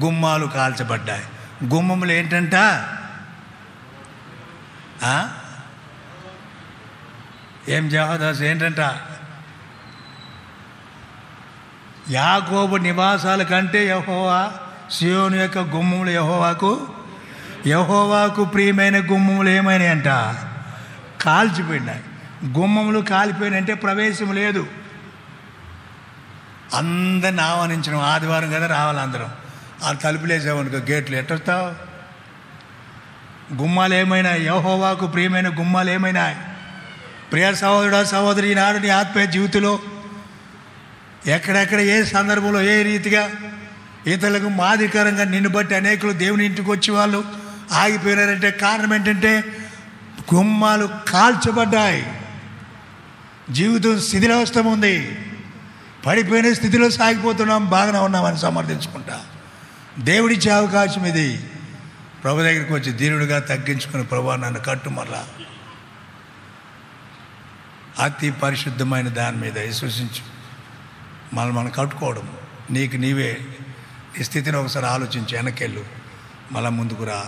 గుమ్మాలు కాల్చబడ్డాయి. గుమ్మములు ఏంటంట? ఏం జవదాస్ ఏంటంట? యాకోబు నివాసాల కంటే యెహోవా సియోను యొక్క గుమ్మములు యెహోవాకు ప్రియమైన గుమ్మములు ఏమైనాయి అంట? కాల్చిపోయినాయి. గుమ్మములు కాలిపోయినంటే ప్రవేశం లేదు. అందరిని ఆహ్వానించడం. ఆదివారం కదా రావాలి అందరం. ఆ తలుపులేసామనుకో గేట్లు ఎట్టొస్తావు? గుమ్మాలు ఏమైనా? యెహోవాకు ప్రియమైన గుమ్మాలు ఏమైనా? ప్రియ సహోదరుడా సహోదరి, ఈనాడు నీ ఆత్మీయ జీవితంలో ఎక్కడెక్కడ ఏ సందర్భంలో ఏ రీతిగా ఇతరులకు మాదిరికరంగా నిన్ను బట్టి అనేకులు దేవుని ఇంటికి వచ్చి వాళ్ళు ఆగిపోయినారంటే కారణం ఏంటంటే గుమ్మాలు కాల్చబడ్డాయి. జీవితం శిథిలావస్థ ఉంది, పడిపోయిన స్థితిలో సాగిపోతున్నాం, బాగానే ఉన్నామని సమర్థించుకుంటా. దేవుడిచ్చే అవకాశం ఇది. ప్రభు దగ్గరికి వచ్చి దీనుడిగా తగ్గించుకుని, ప్రభు నన్ను కట్టు, మరలా అతి పరిశుద్ధమైన దాని మీద విశ్వసించు, మనం కట్టుకోవడం. నీకు నీవే నీ స్థితిని ఒకసారి ఆలోచించి వెనకెళ్ళు, మళ్ళా ముందుకు రా.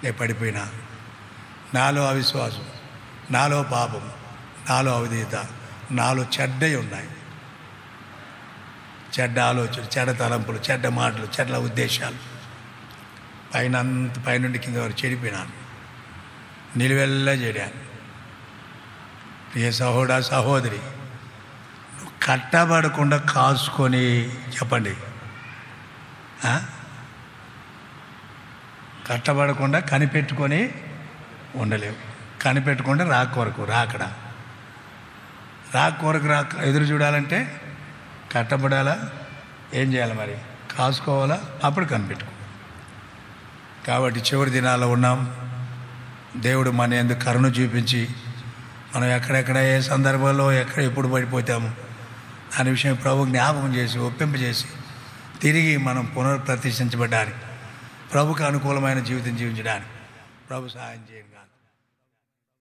నేను పడిపోయినా, నాలో అవిశ్వాసం, నాలో పాపం, నాలో అవిధేయత, నాలో చెడ్డవి ఉన్నాయి. చెడ్డ ఆలోచన, చెడ్డ తలంపులు, చెడ్డ మాటలు, చెడ్డ ఉద్దేశాలు, పైనుండి కింద వరకు చెడిపోయినాను, నిలువెల్లా చెడాను. ప్రియ సహోదరి, నువ్వు కట్టబడకుండా కాసుకొని, చెప్పండి, కట్టబడకుండా కనిపెట్టుకొని ఉండలేవు. కనిపెట్టకుండా రాక ఎదురు చూడాలంటే కట్టబడాలా? ఏం చేయాలి మరి? కాసుకోవాలా? అప్పుడు కనిపెట్టుకో. కాబట్టి చివరి దినాల్లో ఉన్నాం. దేవుడు మన యందు కరుణ చూపించి, మనం ఎక్కడెక్కడ ఏ సందర్భంలో ఎప్పుడు పడిపోతాము అనే విషయం ప్రభు జ్ఞాపకం చేసి, ఒప్పింపజేసి, తిరిగి మనం పునఃప్రతిష్ఠించబడ్డానికి, ప్రభుకు అనుకూలమైన జీవితం జీవించడానికి ప్రభు సహాయం చేయండి.